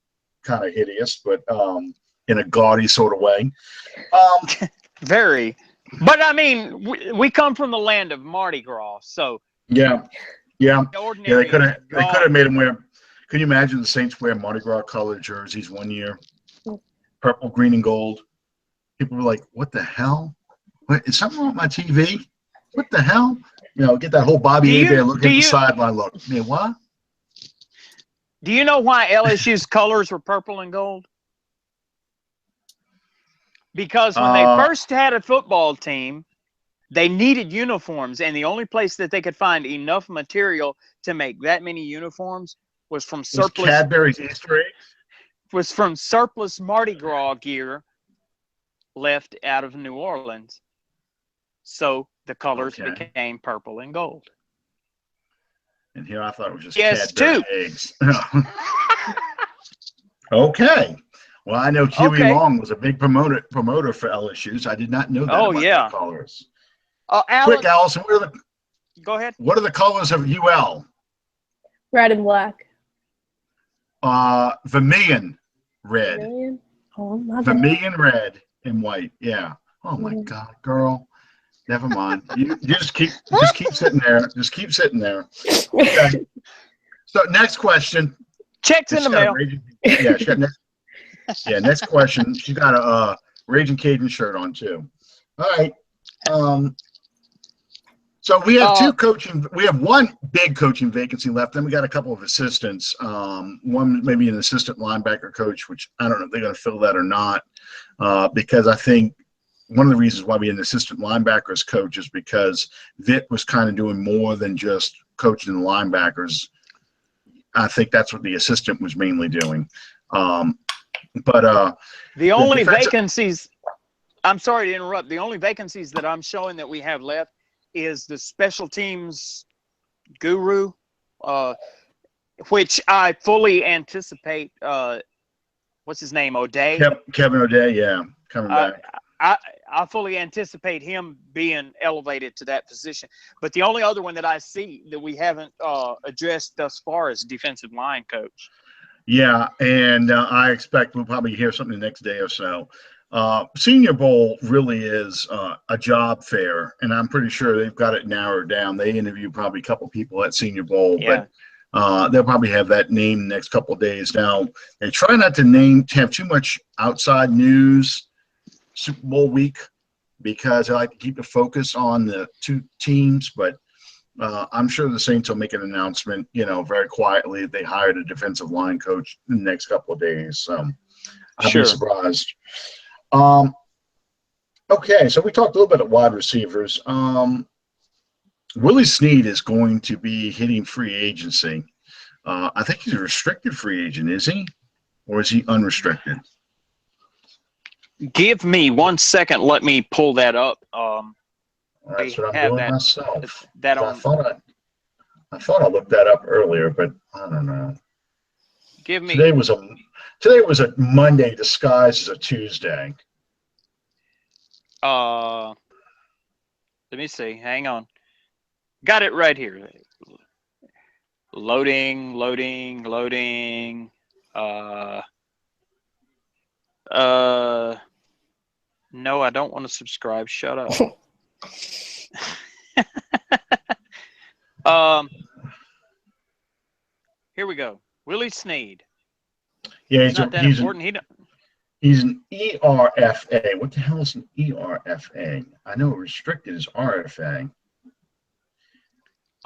kind of hideous, but in a gaudy sort of way. Very. But I mean, we come from the land of Mardi Gras, so yeah. They could have made them wear. Can you imagine the Saints wear Mardi Gras colored jerseys one year? Purple, green, and gold. People were like, what the hell? What, is something wrong with my TV? What the hell? Get that whole Bobby Hebert look at the sideline look. What? Do you know why LSU's colors were purple and gold? Because when they first had a football team, they needed uniforms, and the only place that they could find enough material to make that many uniforms was from surplus Cadbury's Easter eggs? Was from surplus Mardi Gras gear left out of New Orleans. So the colors became purple and gold. And here I thought it was just Cadbury eggs. Okay. Well, I know Huey Long was a big promoter for LSU, so I did not know that about the colors. Quick, Alan, Allison, go ahead. what are the colors of UL? Red and black. Vermilion red. Vermilion? Oh, my bad. Vermilion red and white. Yeah. Oh my Yeah. God, girl. Never mind. You just keep sitting there. Just keep sitting there. Okay. So next question. Checks in the mail. Next question. She's got a Raging Cajun shirt on too. All right. So we have we have one big coaching vacancy left. Then we got a couple of assistants. One maybe an assistant linebacker coach, which I don't know if they're going to fill that or not, because I think one of the reasons why we had an assistant linebackers coach is because Vitt was kind of doing more than just coaching the linebackers. I think that's what the assistant was mainly doing. The only vacancies, I'm sorry to interrupt, the only vacancies that I'm showing that we have left is the special teams guru, which I fully anticipate, what's his name, O'Day? Kevin O'Day, yeah, coming back. I fully anticipate him being elevated to that position. But the only other one that I see that we haven't addressed thus far is defensive line coach. Yeah, and I expect we'll probably hear something the next day or so. Senior Bowl really is a job fair, and I'm pretty sure they've got it narrowed down. They interview probably a couple people at Senior Bowl, but they'll probably have that named the next couple of days. Now, they try not to have too much outside news Super Bowl week because I like to keep the focus on the two teams, but I'm sure the Saints will make an announcement, very quietly. They hired a defensive line coach in the next couple of days, so I'd be surprised. Okay, so we talked a little bit of wide receivers. Willie Snead is going to be hitting free agency. I think he's a restricted free agent, is he? Or is he unrestricted? Give me 1 second. Let me pull that up. That's what I'm doing myself. I thought I looked that up earlier, but I don't know. Today was a Monday disguised as a Tuesday. Let me see. Hang on. Got it right here. Loading. No, I don't want to subscribe. Shut up. Here we go. Willie Snead. Yeah, he's not that important. He's an ERFA. What the hell is an ERFA? I know restricted is RFA.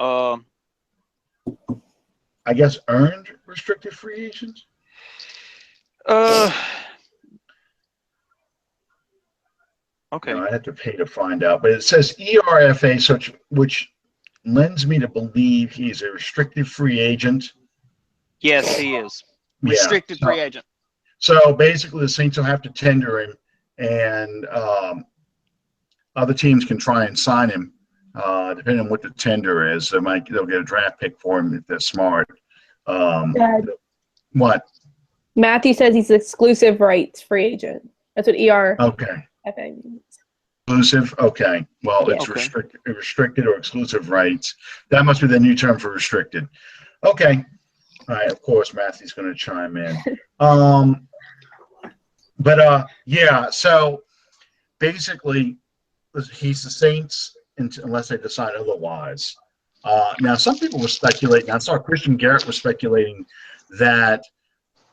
I guess earned restricted free agents. Okay. I have to pay to find out, but it says ERFA, which lends me to believe he's a restricted free agent. Yes, he is. Restricted free agent. So basically, the Saints will have to tender him, and other teams can try and sign him, depending on what the tender is. They'll get a draft pick for him if they're smart. What? Matthew says he's exclusive rights free agent. That's what Okay. means. Exclusive? Okay. Well, it's restricted or exclusive rights. That must be the new term for restricted. Okay. All right. Of course, Matthew's going to chime in. So basically, he's the Saints unless they decide otherwise. Now, some people were speculating. I saw Christian Garrett was speculating that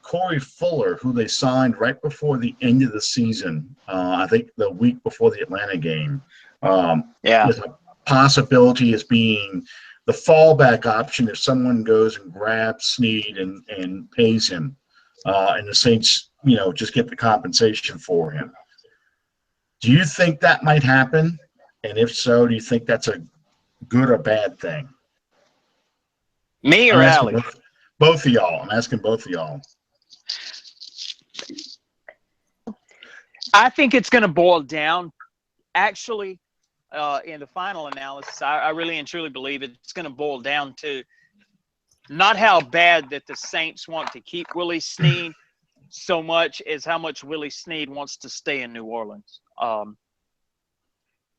Corey Fuller, who they signed right before the end of the season, I think the week before the Atlanta game, is a possibility as being the fallback option if someone goes and grabs Snead and pays him, and the Saints, just get the compensation for him. Do you think that might happen? And if so, do you think that's a good or bad thing? Me or Allie? Both of y'all. I'm asking both of y'all. I think it's going to boil down, actually, in the final analysis. I really and truly believe it's going to boil down to not how bad that the Saints want to keep Willie Snead so much as how much Willie Snead wants to stay in New Orleans.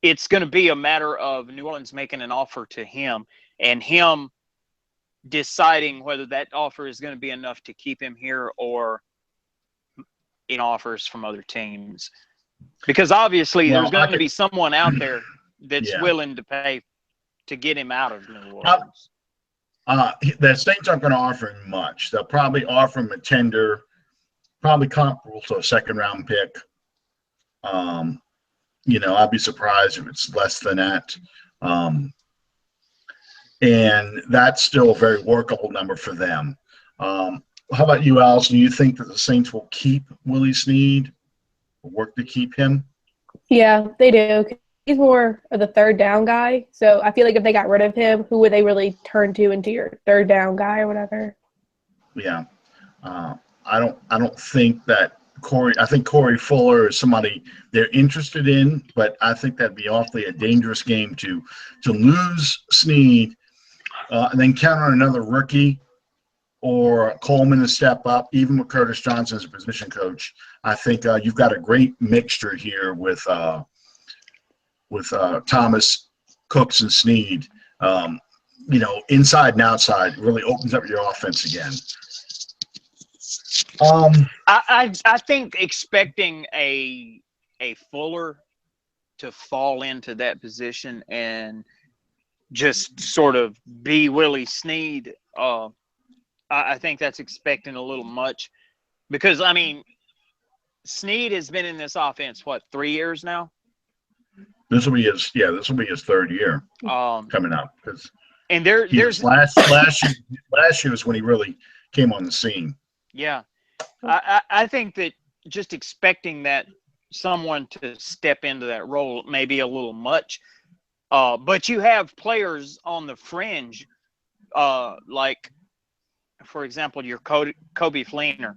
it's going to be a matter of New Orleans making an offer to him and him deciding whether that offer is going to be enough to keep him here or in offers from other teams. Because obviously there's going to be someone out there that's willing to pay to get him out of New Orleans. The Saints aren't going to offer him much. They'll probably offer him a tender, probably comparable to a second-round pick. I'd be surprised if it's less than that. And that's still a very workable number for them. How about you, Allison? Do you think that the Saints will keep Willie Snead or work to keep him? Yeah, they do. He's more of the third down guy. So I feel like if they got rid of him, who would they really turn to into your third down guy or whatever? Yeah. I don't think that I think Corey Fuller is somebody they're interested in, but I think that'd be awfully a dangerous game to lose Snead and then count on another rookie or Coleman to step up, even with Curtis Johnson as a position coach. I think you've got a great mixture here with Thomas, Cooks, and Snead. Inside and outside really opens up your offense again. I think expecting a Fuller to fall into that position and just sort of be Willie Snead, I think that's expecting a little much because, I mean, Snead has been in this offense, 3 years now? This will be his third year coming up. And there's last year was when he really came on the scene. Yeah. I think that just expecting that someone to step into that role may be a little much. But you have players on the fringe, like, for example, your Kobe Fleener,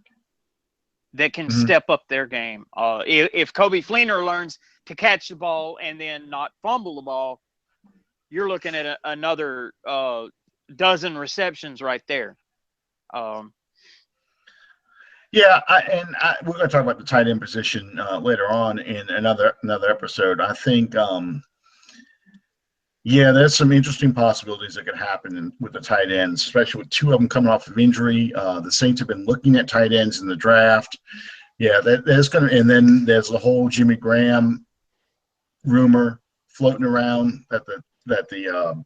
that can step up their game. If Kobe Fleener learns to catch the ball and then not fumble the ball, you're looking at another dozen receptions right there. Yeah, we're going to talk about the tight end position later on in another episode. I think, there's some interesting possibilities that could happen with the tight ends, especially with two of them coming off of injury. The Saints have been looking at tight ends in the draft. Yeah, there's going to, and then there's the whole Jimmy Graham rumor floating around that the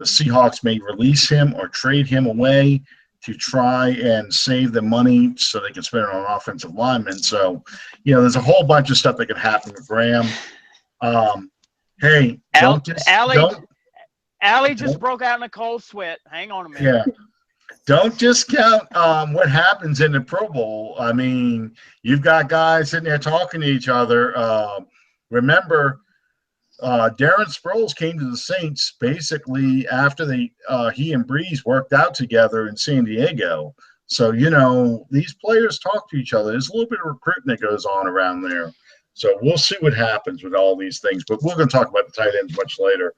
Seahawks may release him or trade him away to try and save the money so they can spend it on offensive linemen. So, there's a whole bunch of stuff that could happen with Graham. Hey, Allie just broke out in a cold sweat. Hang on a minute. Yeah. Don't just count what happens in the Pro Bowl. I mean, you've got guys sitting there talking to each other. Remember, Darren Sproles came to the Saints basically after he and Breeze worked out together in San Diego. So, these players talk to each other. There's a little bit of recruiting that goes on around there. So we'll see what happens with all these things. But we're going to talk about the tight ends much later.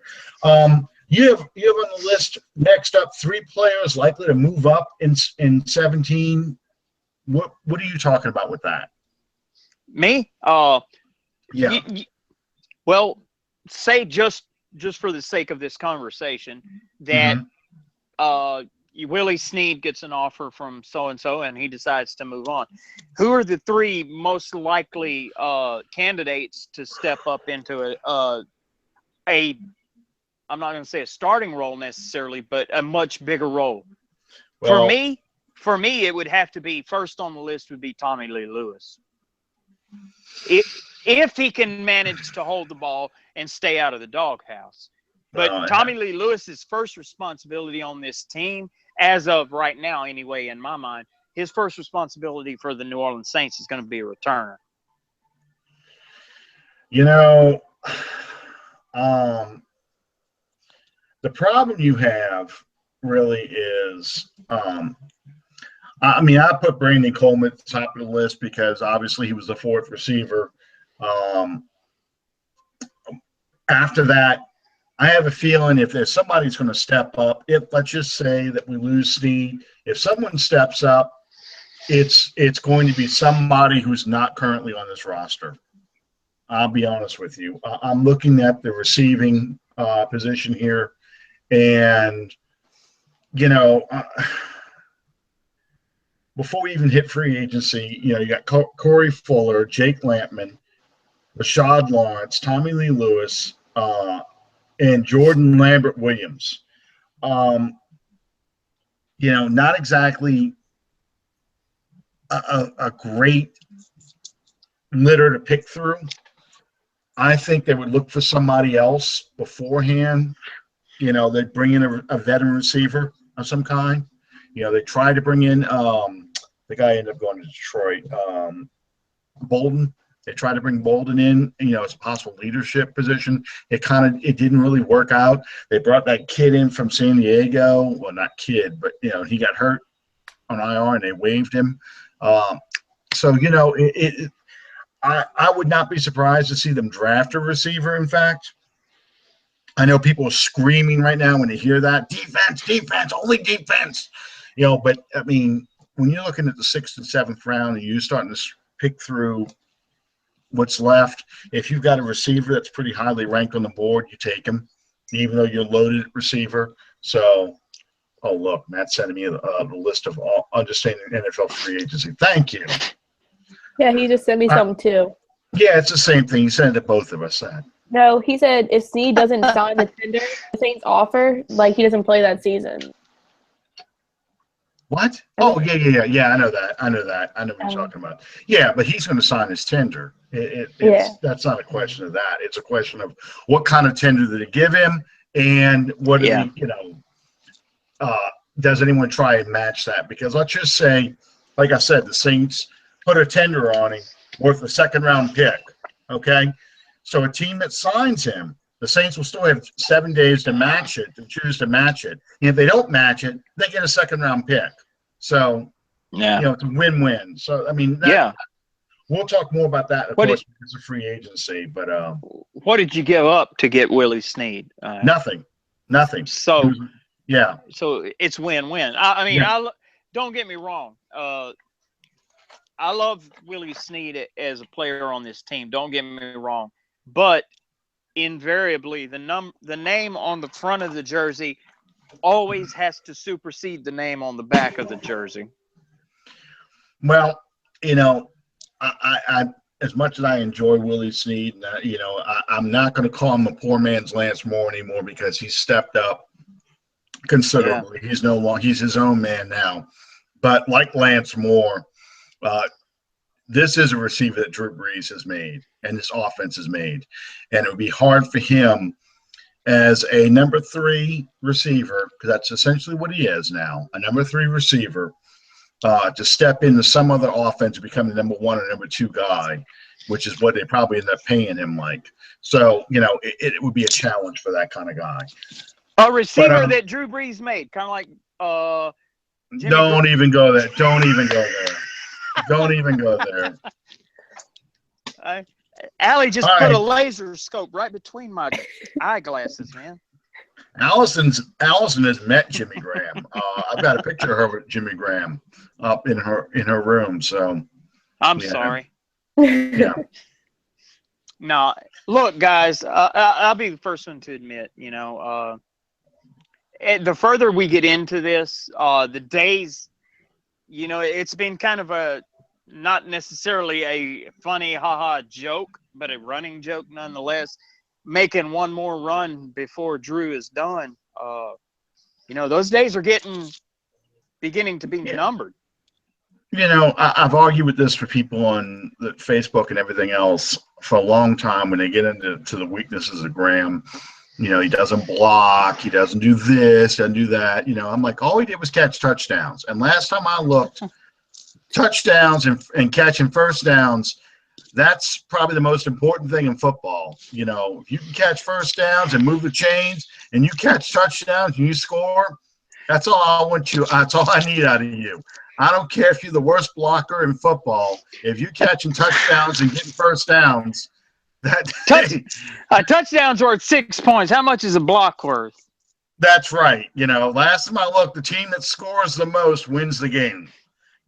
You have on the list next up 3 players likely to move up in 17. What are you talking about with that? Me? Yeah. Well, say just for the sake of this conversation that Willie Snead gets an offer from so-and-so and he decides to move on. Who are the 3 most likely candidates to step up into I'm not going to say a starting role necessarily, but a much bigger role? Well, for me, it would have to be first on the list would be Tommy Lee Lewis. If he can manage to hold the ball and stay out of the doghouse. But Tommy Lee Lewis's first responsibility on this team, as of right now anyway, in my mind, his first responsibility for the New Orleans Saints is going to be a returner. The problem you have really is, I put Brandon Coleman at the top of the list because obviously he was the 4th receiver. After that, I have a feeling if there's somebody's going to step up, let's just say that we lose Snead, if someone steps up, it's going to be somebody who's not currently on this roster. I'll be honest with you. I'm looking at the receiving position here, and before we even hit free agency, you got Corey Fuller, Jake Lampman, Rashad Lawrence, Tommy Lee Lewis, and Jordan Lambert Williams. Not exactly a great litter to pick through. I think they would look for somebody else beforehand. They'd bring in a veteran receiver of some kind. They tried to bring in the guy ended up going to Detroit, Bolden. They tried to bring Bolden in, as a possible leadership position. It didn't really work out. They brought that kid in from San Diego. Well, not kid, but he got hurt on IR and they waived him. I would not be surprised to see them draft a receiver. In fact, I know people are screaming right now when they hear that defense, only defense. But I mean, when you're looking at the 6th and 7th round and you're starting to pick through what's left, if you've got a receiver that's pretty highly ranked on the board, you take him, even though you're loaded receiver. So, oh look, Matt's sending me the list of all understanding NFL free agency. Thank you. Yeah, he just sent me something too. Yeah, it's the same thing. He sent it to both of us. That. No, he said if Snead doesn't sign the tender, the Saints offer, he doesn't play that season. What? Oh, yeah. I know that. I know what you're talking about. Yeah, but he's going to sign his tender. That's not a question of that. It's a question of what kind of tender did it give him, and what does anyone try and match that? Because let's just say, like I said, the Saints put a tender on him worth a 2nd-round pick. Okay, so a team that signs him, the Saints will still have 7 days to match it, to choose to match it. And if they don't match it, they get a 2nd-round pick. So, it's a win-win. So, I mean, we'll talk more about that, of course, because of free agency. But what did you give up to get Willie Snead? Nothing. So, yeah. So it's win-win. I mean, don't get me wrong. I love Willie Snead as a player on this team. Don't get me wrong, but invariably the name on the front of the jersey always has to supersede the name on the back of the jersey. Well, I as much as I enjoy Willie Snead, I'm not going to call him a poor man's Lance Moore anymore because he's stepped up considerably. Yeah. He's his own man now. But like Lance Moore, this is a receiver that Drew Brees has made and this offense has made. And it would be hard for him as a number 3 receiver, because that's essentially what he is now, a number 3 receiver, to step into some other offense and become the number 1 or number 2 guy, which is what they probably end up paying him like. So, it would be a challenge for that kind of guy. A receiver that Drew Brees made, kind of like Don't even go there. Don't even go there. Allie just put a laser scope right between my eyeglasses, man. Allison has met Jimmy Graham. I've got a picture of her with Jimmy Graham up in her room. So I'm sorry. Yeah. No, look, guys. I'll be the first one to admit. The further we get into this, the days. It's been kind of a not necessarily a funny joke, but a running joke nonetheless. Making one more run before Drew is done. Those days are beginning to be numbered. I've argued with this for people on the Facebook and everything else for a long time when they get into the weaknesses of Graham. He doesn't block. He doesn't do this, doesn't do that. I'm like, all he did was catch touchdowns. And last time I looked, touchdowns and catching first downs, that's probably the most important thing in football. If you can catch first downs and move the chains and you catch touchdowns and you score, that's all I want you. That's all I need out of you. I don't care if you're the worst blocker in football. If you're catching touchdowns and getting first downs, touchdowns are at 6 points. How much is a block worth? That's right. Last time I looked, the team that scores the most wins the game.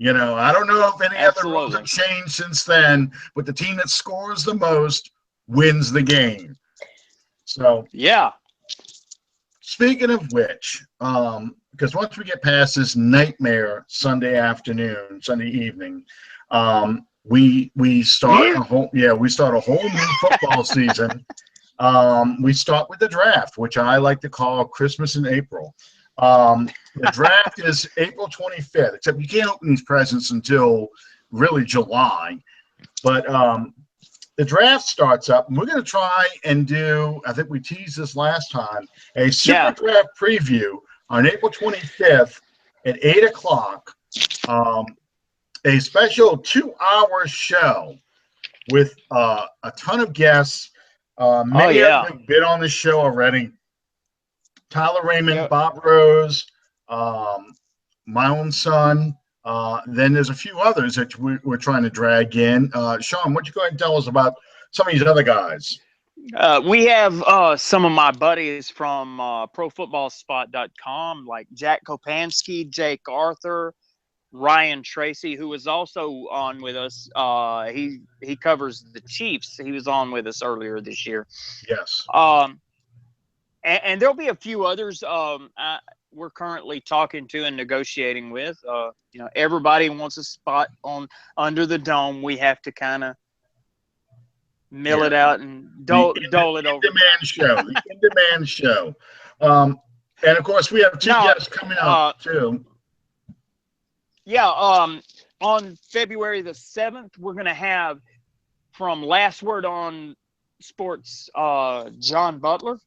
I don't know if any other rules have changed since then, but the team that scores the most wins the game. So Yeah. speaking of which, because once we get past this nightmare Sunday afternoon, Sunday evening, we start we start a whole new football season. We start with the draft, which I like to call Christmas in April. The draft is April 25th, except you can't open these presents until really July. But the draft starts up, and we're going to try and do, I think we teased this last time, a super draft preview on April 25th at 8 o'clock, a special 2-hour show with a ton of guests. Many of them have been on the show already. Tyler Raymond, Bob Rose, my own son. Then there's a few others that we're trying to drag in. Sean, what you go ahead and tell us about some of these other guys? We have some of my buddies from ProFootballSpot.com, like Jack Kopansky, Jake Arthur, Ryan Tracy, who was also on with us. He covers the Chiefs. He was on with us earlier this year. Yes. And there'll be a few others we're currently talking to and negotiating with. Everybody wants a spot on under the dome. We have to kind of mill it out and dole it over. The in-demand show. And, of course, we have two guests coming up, too. Yeah, on February the 7th, we're going to have, from Last Word on Sports, John Butler.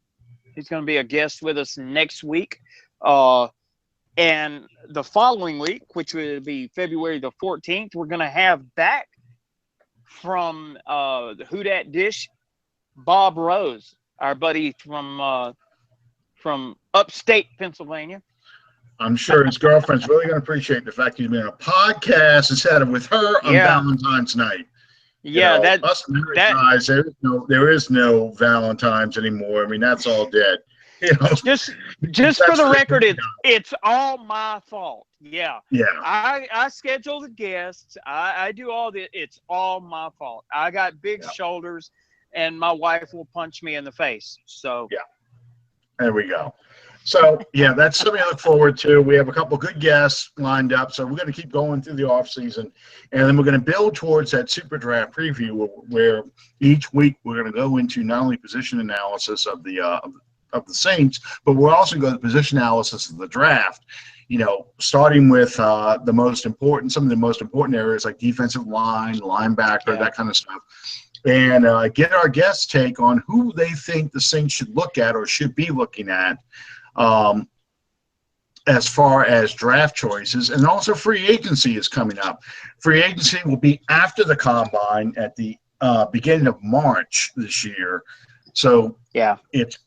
He's going to be a guest with us next week. And the following week, which will be February the 14th, we're going to have back from the Who Dat Dish, Bob Rose, our buddy from upstate Pennsylvania. I'm sure his girlfriend's really going to appreciate the fact he's been on a podcast instead of with her on Valentine's night. Yeah, us guys, there is no Valentine's anymore. I mean, that's all dead. Just for the record, it's all my fault. Yeah. I schedule the guests. I do all the. It's all my fault. I got big shoulders, and my wife will punch me in the face. So there we go. So that's something to look forward to. We have a couple good guests lined up, so we're going to keep going through the off season, and then we're going to build towards that super draft preview, where each week we're going to go into not only position analysis of the Saints, but we're also going to position analysis of the draft. Starting with some of the most important areas like defensive line, linebacker, that kind of stuff. And get our guests' take on who they think the Saints should look at or should be looking at as far as draft choices. And also free agency is coming up. Free agency will be after the combine at the beginning of March this year. So it's,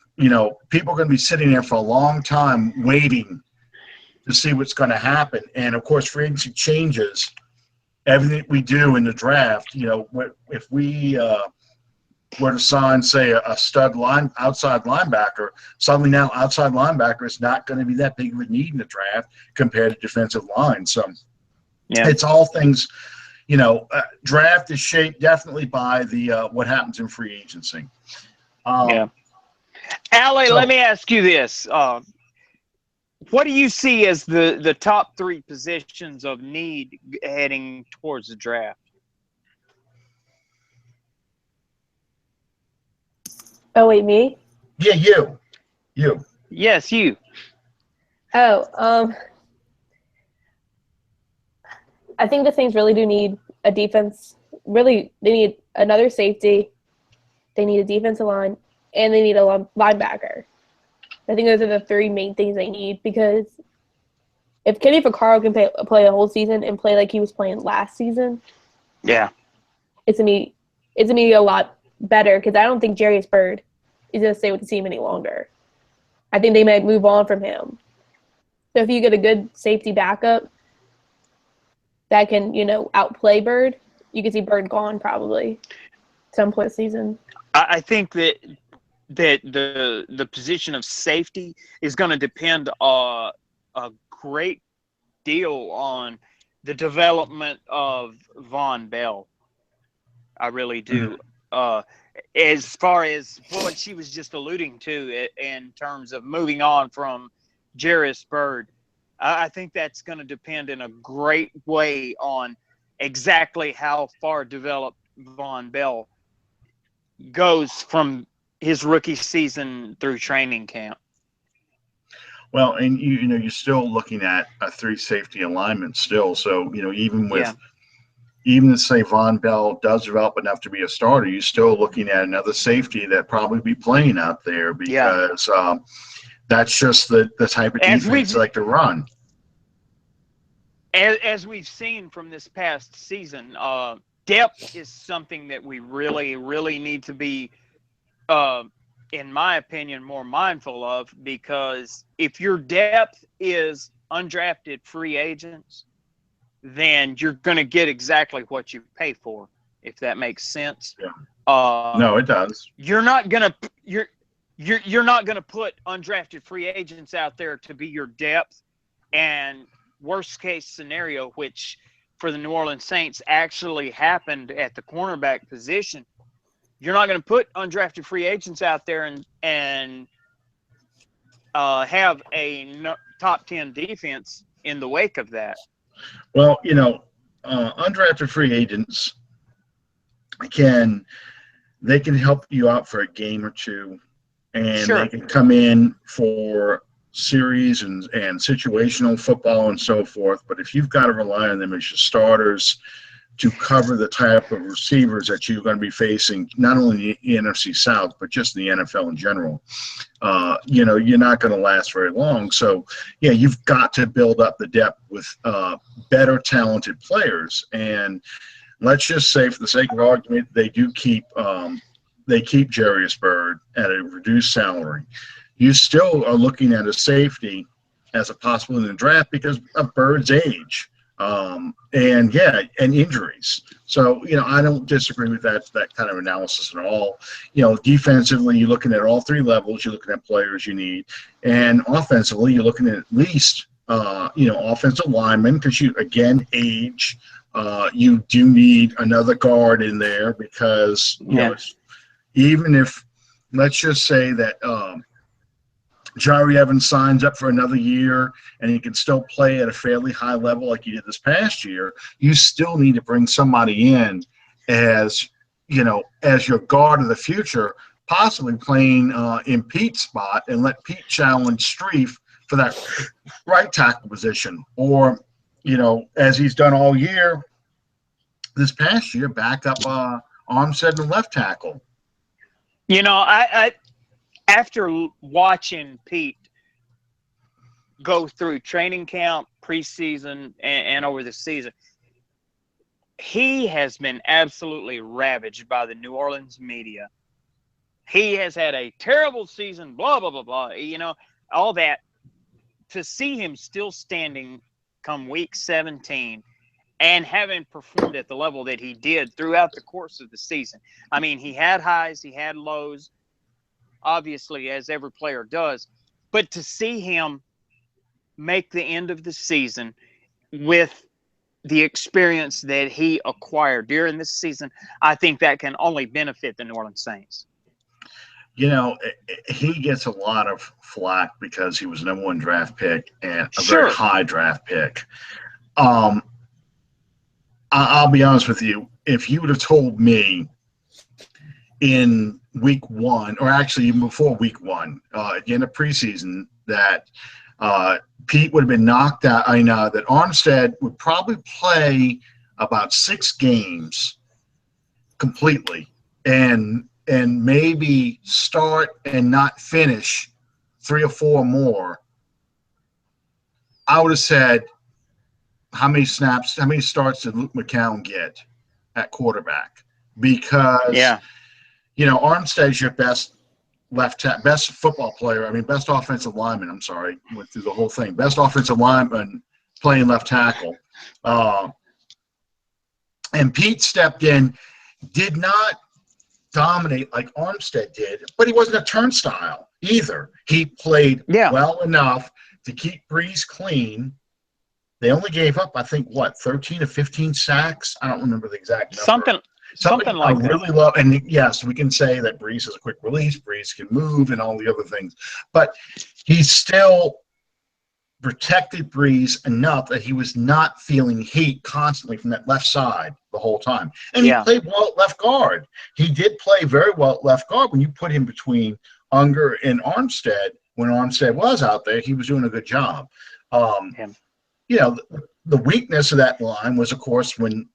people are going to be sitting there for a long time waiting to see what's going to happen. And, of course, free agency changes everything we do in the draft. If we were to sign, say, a stud outside linebacker, suddenly now outside linebacker is not going to be that big of a need in the draft compared to defensive line. So it's all things, draft is shaped definitely by the what happens in free agency. Allie, let me ask you this. What do you see as the top three positions of need heading towards the draft? Oh, wait, me? Yeah, you. Yes, you. Oh, I think the Saints really do need a defense. Really, they need another safety. They need a defensive line, and they need a linebacker. I think those are the three main things they need, because if Kenny Vaccaro can play a whole season and play like he was playing last season, it's gonna be a lot better, because I don't think Jarius Byrd is gonna stay with the team any longer. I think they might move on from him. So if you get a good safety backup that can, outplay Byrd, you can see Byrd gone probably some point this season. I think that the position of safety is going to depend a great deal on the development of Von Bell. I really do. as far as what she was just alluding to in terms of moving on from Jairus Byrd, I think that's going to depend in a great way on exactly how far developed Von Bell goes from his rookie season through training camp. Well, and you're still looking at a 3 safety alignment still. So, even if say Von Bell does develop enough to be a starter, you're still looking at another safety that probably be playing out there because that's just the type of defense they like to run. As we've seen from this past season, depth is something that we really, really need to be, in my opinion, more mindful of, because if your depth is undrafted free agents, then you're going to get exactly what you pay for, if that makes sense. Yeah. No, it does. You're not going to you're not going to put undrafted free agents out there to be your depth, and worst case scenario, which for the New Orleans Saints actually happened at the cornerback position. You're not going to put undrafted free agents out there and have a top 10 defense in the wake of that. Well, undrafted free agents can help you out for a game or two, and they can come in for series and situational football and so forth. But if you've got to rely on them as your starters to cover the type of receivers that you're going to be facing, not only in the NFC South, but just the NFL in general, you're not going to last very long. So, you've got to build up the depth with better talented players. And let's just say, for the sake of argument, they keep Jairus Byrd at a reduced salary. You still are looking at a safety as a possibility in the draft because of Bird's age. And injuries. So, I don't disagree with that kind of analysis at all. Defensively, you're looking at all 3 levels. You're looking at players you need. And offensively, you're looking at least, offensive linemen because age. You do need another guard in there because, even if, let's just say that Jari Evans signs up for another year and he can still play at a fairly high level like he did this past year, you still need to bring somebody in as your guard of the future, possibly playing in Pete's spot, and let Pete challenge Streif for that right tackle position. Or, as he's done all year, this past year, back up Armstead and left tackle. I after watching Pete go through training camp, preseason, and over the season, he has been absolutely ravaged by the New Orleans media. He has had a terrible season, blah, blah, blah, blah, all that. To see him still standing come week 17 and having performed at the level that he did throughout the course of the season. I mean, he had highs, he had lows, obviously, as every player does. But to see him make the end of the season with the experience that he acquired during this season, I think that can only benefit the New Orleans Saints. He gets a lot of flack because he was number 1 draft pick and a very high draft pick. I'll be honest with you. If you would have told me in week 1, or actually even before week 1, at the end of preseason, that Pete would have been knocked out, that Armstead would probably play about 6 games completely and maybe start and not finish 3 or 4 more, I would have said, how many starts did Luke McCown get at quarterback? Because, Armstead's your best best football player. Best offensive lineman. I'm sorry, went through the whole thing. Best offensive lineman playing left tackle. And Pete stepped in, did not dominate like Armstead did, but he wasn't a turnstile either. He played well enough to keep Breeze clean. They only gave up, I think, 13 or 15 sacks? I don't remember the exact number. Something I like that. really love, and yes, we can say that Breeze has a quick release, Breeze can move, and all the other things, but he's still protected Breeze enough that he was not feeling heat constantly from that left side the whole time. And he played well at left guard. He did play very well at left guard. When you put him between Unger and Armstead, when Armstead was out there, he was doing a good job. You know, the weakness of that line was, of course, when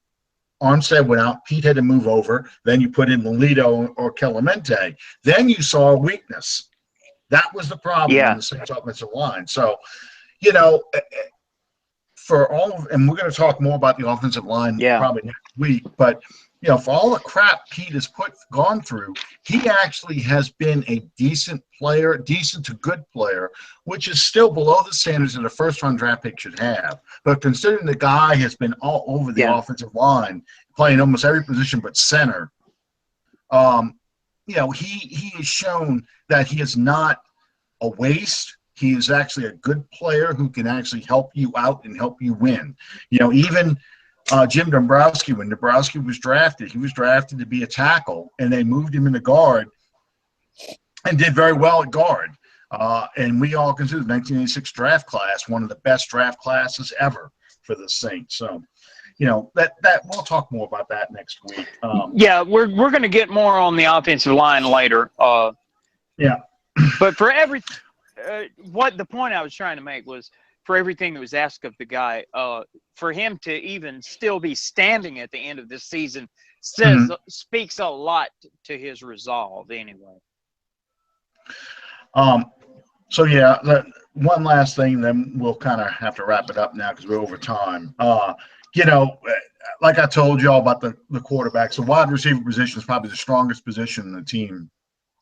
Armstead went out, Pete had to move over. Then you put in Melito or Clemente. Then you saw a weakness. That was the problem in the Saints offensive line. So, you know, for all of, and we're going to talk more about the offensive line probably next week, but, you know, for all the crap Pete has gone through, he actually has been a decent player, decent to good player, which is still below the standards that a first-round draft pick should have. But considering the guy has been all over the offensive line, playing almost every position but center, you know, he has shown that he is not a waste. He is actually a good player who can actually help you out and help you win. You know, even Jim Dombrowski, when Dombrowski was drafted, he was drafted to be a tackle, and they moved him into guard and did very well at guard. And we all consider the 1986 draft class one of the best draft classes ever for the Saints. So, you know, that we'll talk more about that next week. We're going to get more on the offensive line later. But for what the point I was trying to make was, for everything that was asked of the guy, for him to even still be standing at the end of this season speaks a lot to his resolve anyway. So, yeah, one last thing, then we'll kind of have to wrap it up now because we're over time. You know, like I told you all about the quarterback, so wide receiver position is probably the strongest position in the team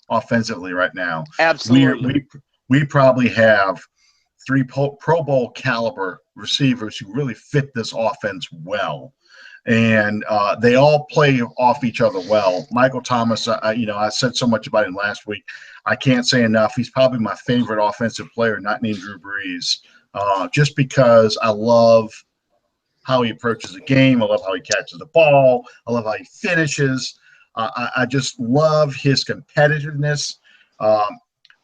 offensively right now. Absolutely. We probably have 3 Pro Bowl caliber receivers who really fit this offense well. And they all play off each other well. Michael Thomas, you know, I said so much about him last week. I can't say enough. He's probably my favorite offensive player, not named Drew Brees, just because I love how he approaches the game. I love how he catches the ball. I love how he finishes. I just love his competitiveness.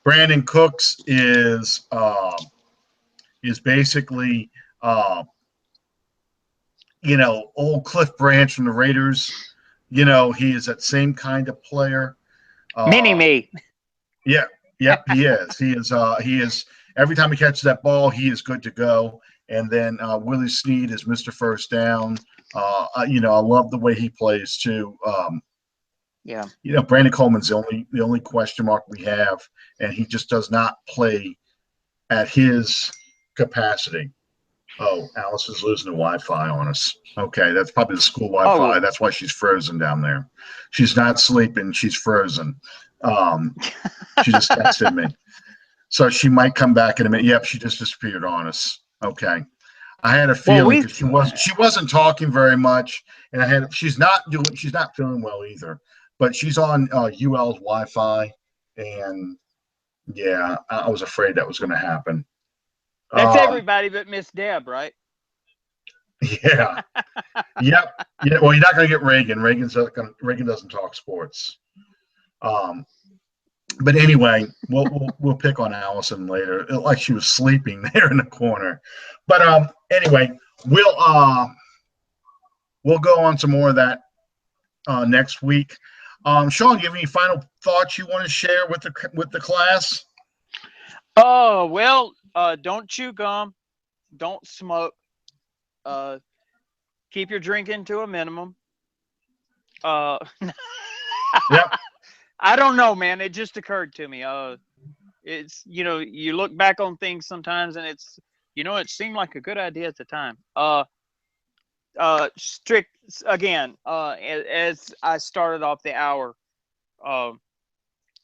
Brandon Cooks is basically, you know, old Cliff Branch from the Raiders. You know, he is that same kind of player. Mini-me. Yeah, he is. He is. Every time he catches that ball, he is good to go. And then Willie Snead is Mr. First Down. You know, I love the way he plays too. You know, Brandon Coleman's the only question mark we have, and he just does not play at his capacity. Oh, Alice is losing the Wi-Fi on us. Okay, that's probably the school Wi-Fi. That's why she's frozen down there. She's not sleeping. She's frozen. She just texted me. So she might come back in a minute. Yep, she just disappeared on us. Okay. I had a feeling because she wasn't talking very much, and she's not feeling well either. But she's on UL's Wi-Fi, and yeah, I was afraid that was going to happen. That's everybody but Miss Deb, right? Yeah. Yep. Yeah. Well, you're not going to get Reagan. Reagan doesn't talk sports. But anyway, we'll pick on Allison later, like she was sleeping there in the corner. But anyway, we'll go on some more of that next week. Sean, do you have any final thoughts you want to share with the class? Oh, well, don't chew gum, don't smoke, keep your drinking to a minimum. Yep. I don't know, man. It just occurred to me. It's, you know, you look back on things sometimes and it's, you know, it seemed like a good idea at the time. Strict again, as I started off the hour,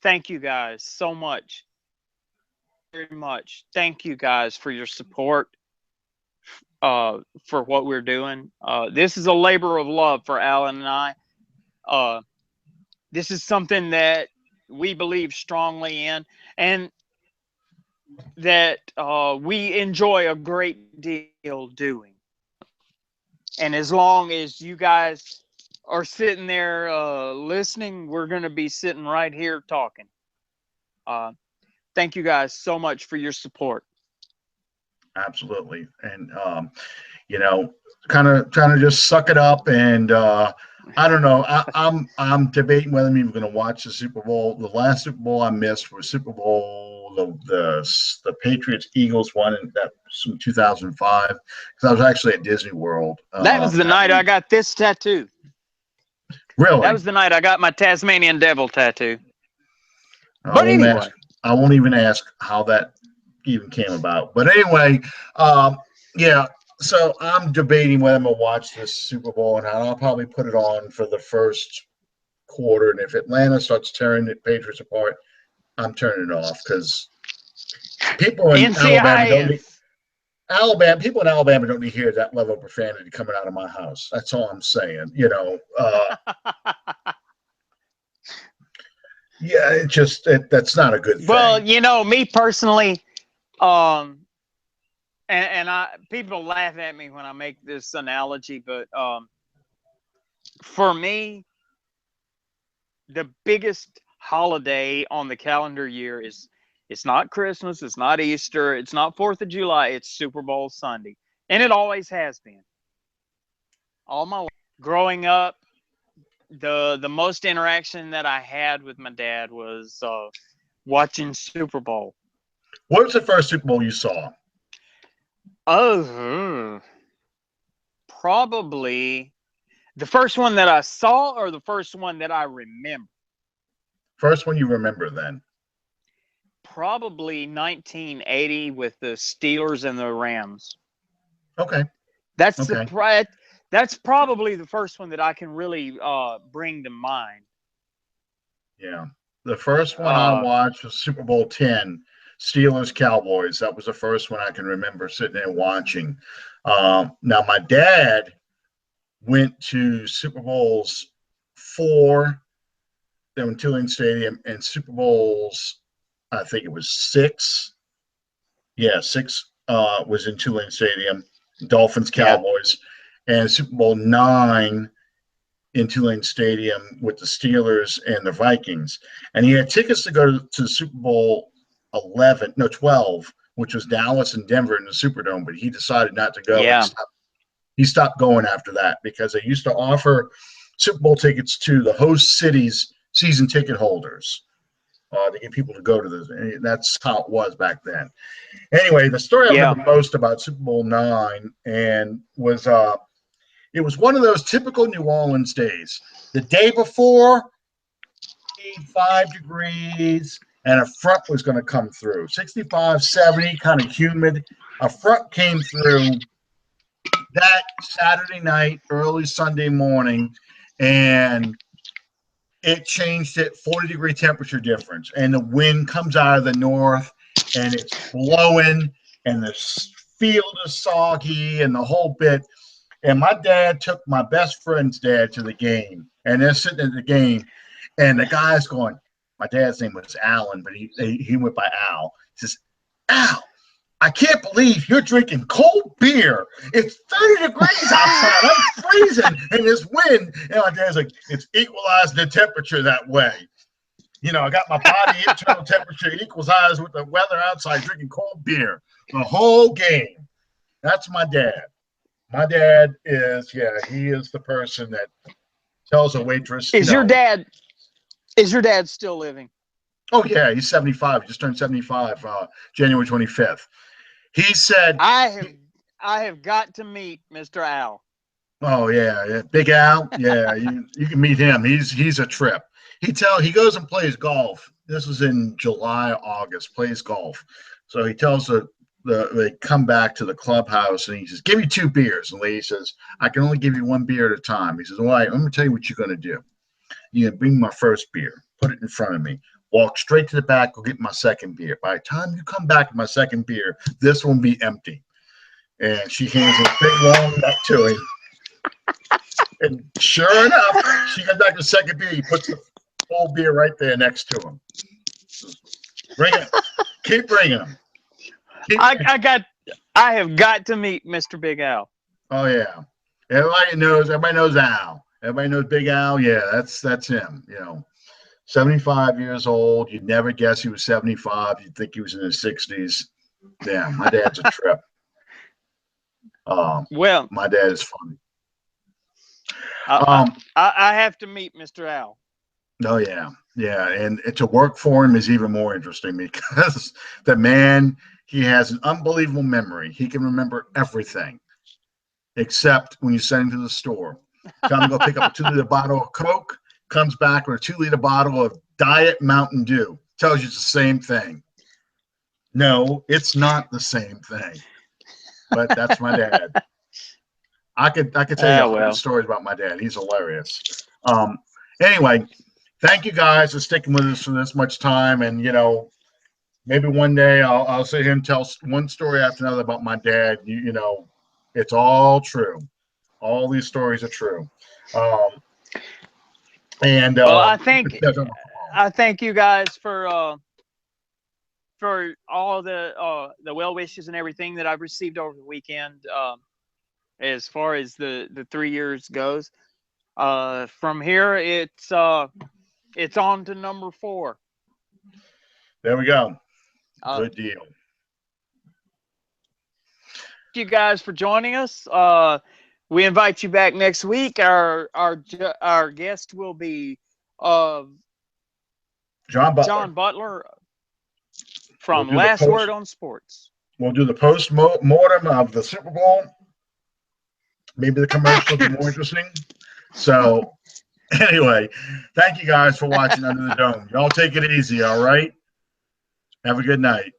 thank you guys so much. Very much. Thank you guys for your support, for what we're doing. This is a labor of love for Alan and I. This is something that we believe strongly in and that we enjoy a great deal doing. And as long as you guys are sitting there listening, we're going to be sitting right here talking. Thank you guys so much for your support. Absolutely. And, kind of trying to just suck it up. And I don't know. I'm debating whether I'm even going to watch the Super Bowl. The last Super Bowl I missed was Super Bowl, the Patriots Eagles one, and that was from 2005, because I was actually at Disney World. That was the night I got this tattoo. Really? That was the night I got my Tasmanian devil tattoo. I But won't anyway. I won't even ask how that even came about. But anyway, yeah. So I'm debating whether I'm gonna watch this Super Bowl, and I'll probably put it on for the first quarter. And if Atlanta starts tearing the Patriots apart, I'm turning it off, because people in Alabama people in Alabama don't need to hear that level of profanity coming out of my house. That's all I'm saying. Yeah, that's not a good thing. Well, me personally, and people laugh at me when I make this analogy, but for me, the biggest holiday on the calendar year is, it's not Christmas, it's not Easter, it's not 4th of July, it's Super Bowl Sunday. And it always has been. All my life. Growing up, the most interaction that I had with my dad was watching Super Bowl. What was the first Super Bowl you saw? Oh, probably the first one that I saw, or the first one that I remember. First one you remember, then. Probably 1980 with the Steelers and the Rams. Okay. That's probably the first one that I can really bring to mind. Yeah. The first one I watched was Super Bowl 10, Steelers Cowboys. That was the first one I can remember sitting there watching. Now, my dad went to Super Bowls 4 down in Tulane Stadium, and Super Bowls, I think it was 6. Yeah, 6 was in Tulane Stadium, Dolphins Cowboys, and Super Bowl 9 in Tulane Stadium with the Steelers and the Vikings. And he had tickets to go to Super Bowl 12, which was Dallas and Denver in the Superdome, but he decided not to go. Yeah. He stopped going after that, because they used to offer Super Bowl tickets to the host cities' season ticket holders to get people to go to this. That's how it was back then. Anyway, the story I remember most about Super Bowl 9 was it was one of those typical New Orleans days. The day before, 85 degrees, and a front was going to come through. 65, 70, kind of humid. A front came through that Saturday night, early Sunday morning, and it changed it, 40-degree temperature difference. And the wind comes out of the north, and it's blowing, and the field is soggy, and the whole bit. And my dad took my best friend's dad to the game, and they're sitting at the game, and the guy's going, my dad's name was Alan, but he went by Al. He says, Al, I can't believe you're drinking cold beer. It's 30 degrees outside. I'm freezing in this wind. And my dad's like, it's equalizing the temperature that way. I got my body internal temperature equalized with the weather outside, drinking cold beer the whole game. That's my dad. My dad is, he is the person that tells a waitress. Is your dad still living? Oh, yeah, he's 75. He just turned 75 January 25th. He said, I have got to meet Mr. Al. Oh, yeah. Big Al. Yeah, you can meet him. He's a trip. He goes and plays golf. This was in July, August, plays golf. So he tells they come back to the clubhouse, and he says, give me 2 beers. And the lady says, I can only give you 1 beer at a time. He says, all right, let me tell you what you're going to do. You're going to bring my first beer, put it in front of me, walk straight to the back, go get my second beer. By the time you come back with my second beer, this will be empty. And she hands a big long nut to him. And sure enough, she comes back with the second beer. He puts the full beer right there next to him. Bring it. Keep bringing them. I have got to meet Mr. Big Al. Oh, yeah. Everybody knows Al. Everybody knows Big Al. Yeah, that's him. 75 years old. You'd never guess he was 75. You'd think he was in his 60s. Damn, my dad's a trip. Well, my dad is funny. I have to meet Mr. Al. Oh yeah, and to work for him is even more interesting because the man, he has an unbelievable memory. He can remember everything except when you send him to the store. Tell him to go pick up a 2-liter bottle of Coke, comes back with a 2-liter bottle of Diet Mountain Dew. Tells you it's the same thing. No, it's not the same thing. But that's my dad. I could tell you 100 stories about my dad. He's hilarious. Anyway, thank you guys for sticking with us for this much time. And maybe one day I'll sit here and tell one story after another about my dad. It's all true. All these stories are true. Well, I thank you guys for all the well wishes and everything that I've received over the weekend. As far as the 3 years goes, from here it's on to number 4. There we go. Good deal. Thank you guys for joining us. We invite you back next week. Our guest will be John Butler from Last Word on Sports. We'll do the post-mortem of the Super Bowl. Maybe the commercial will be more interesting. So, anyway, thank you guys for watching Under the Dome. Y'all take it easy, all right? Have a good night.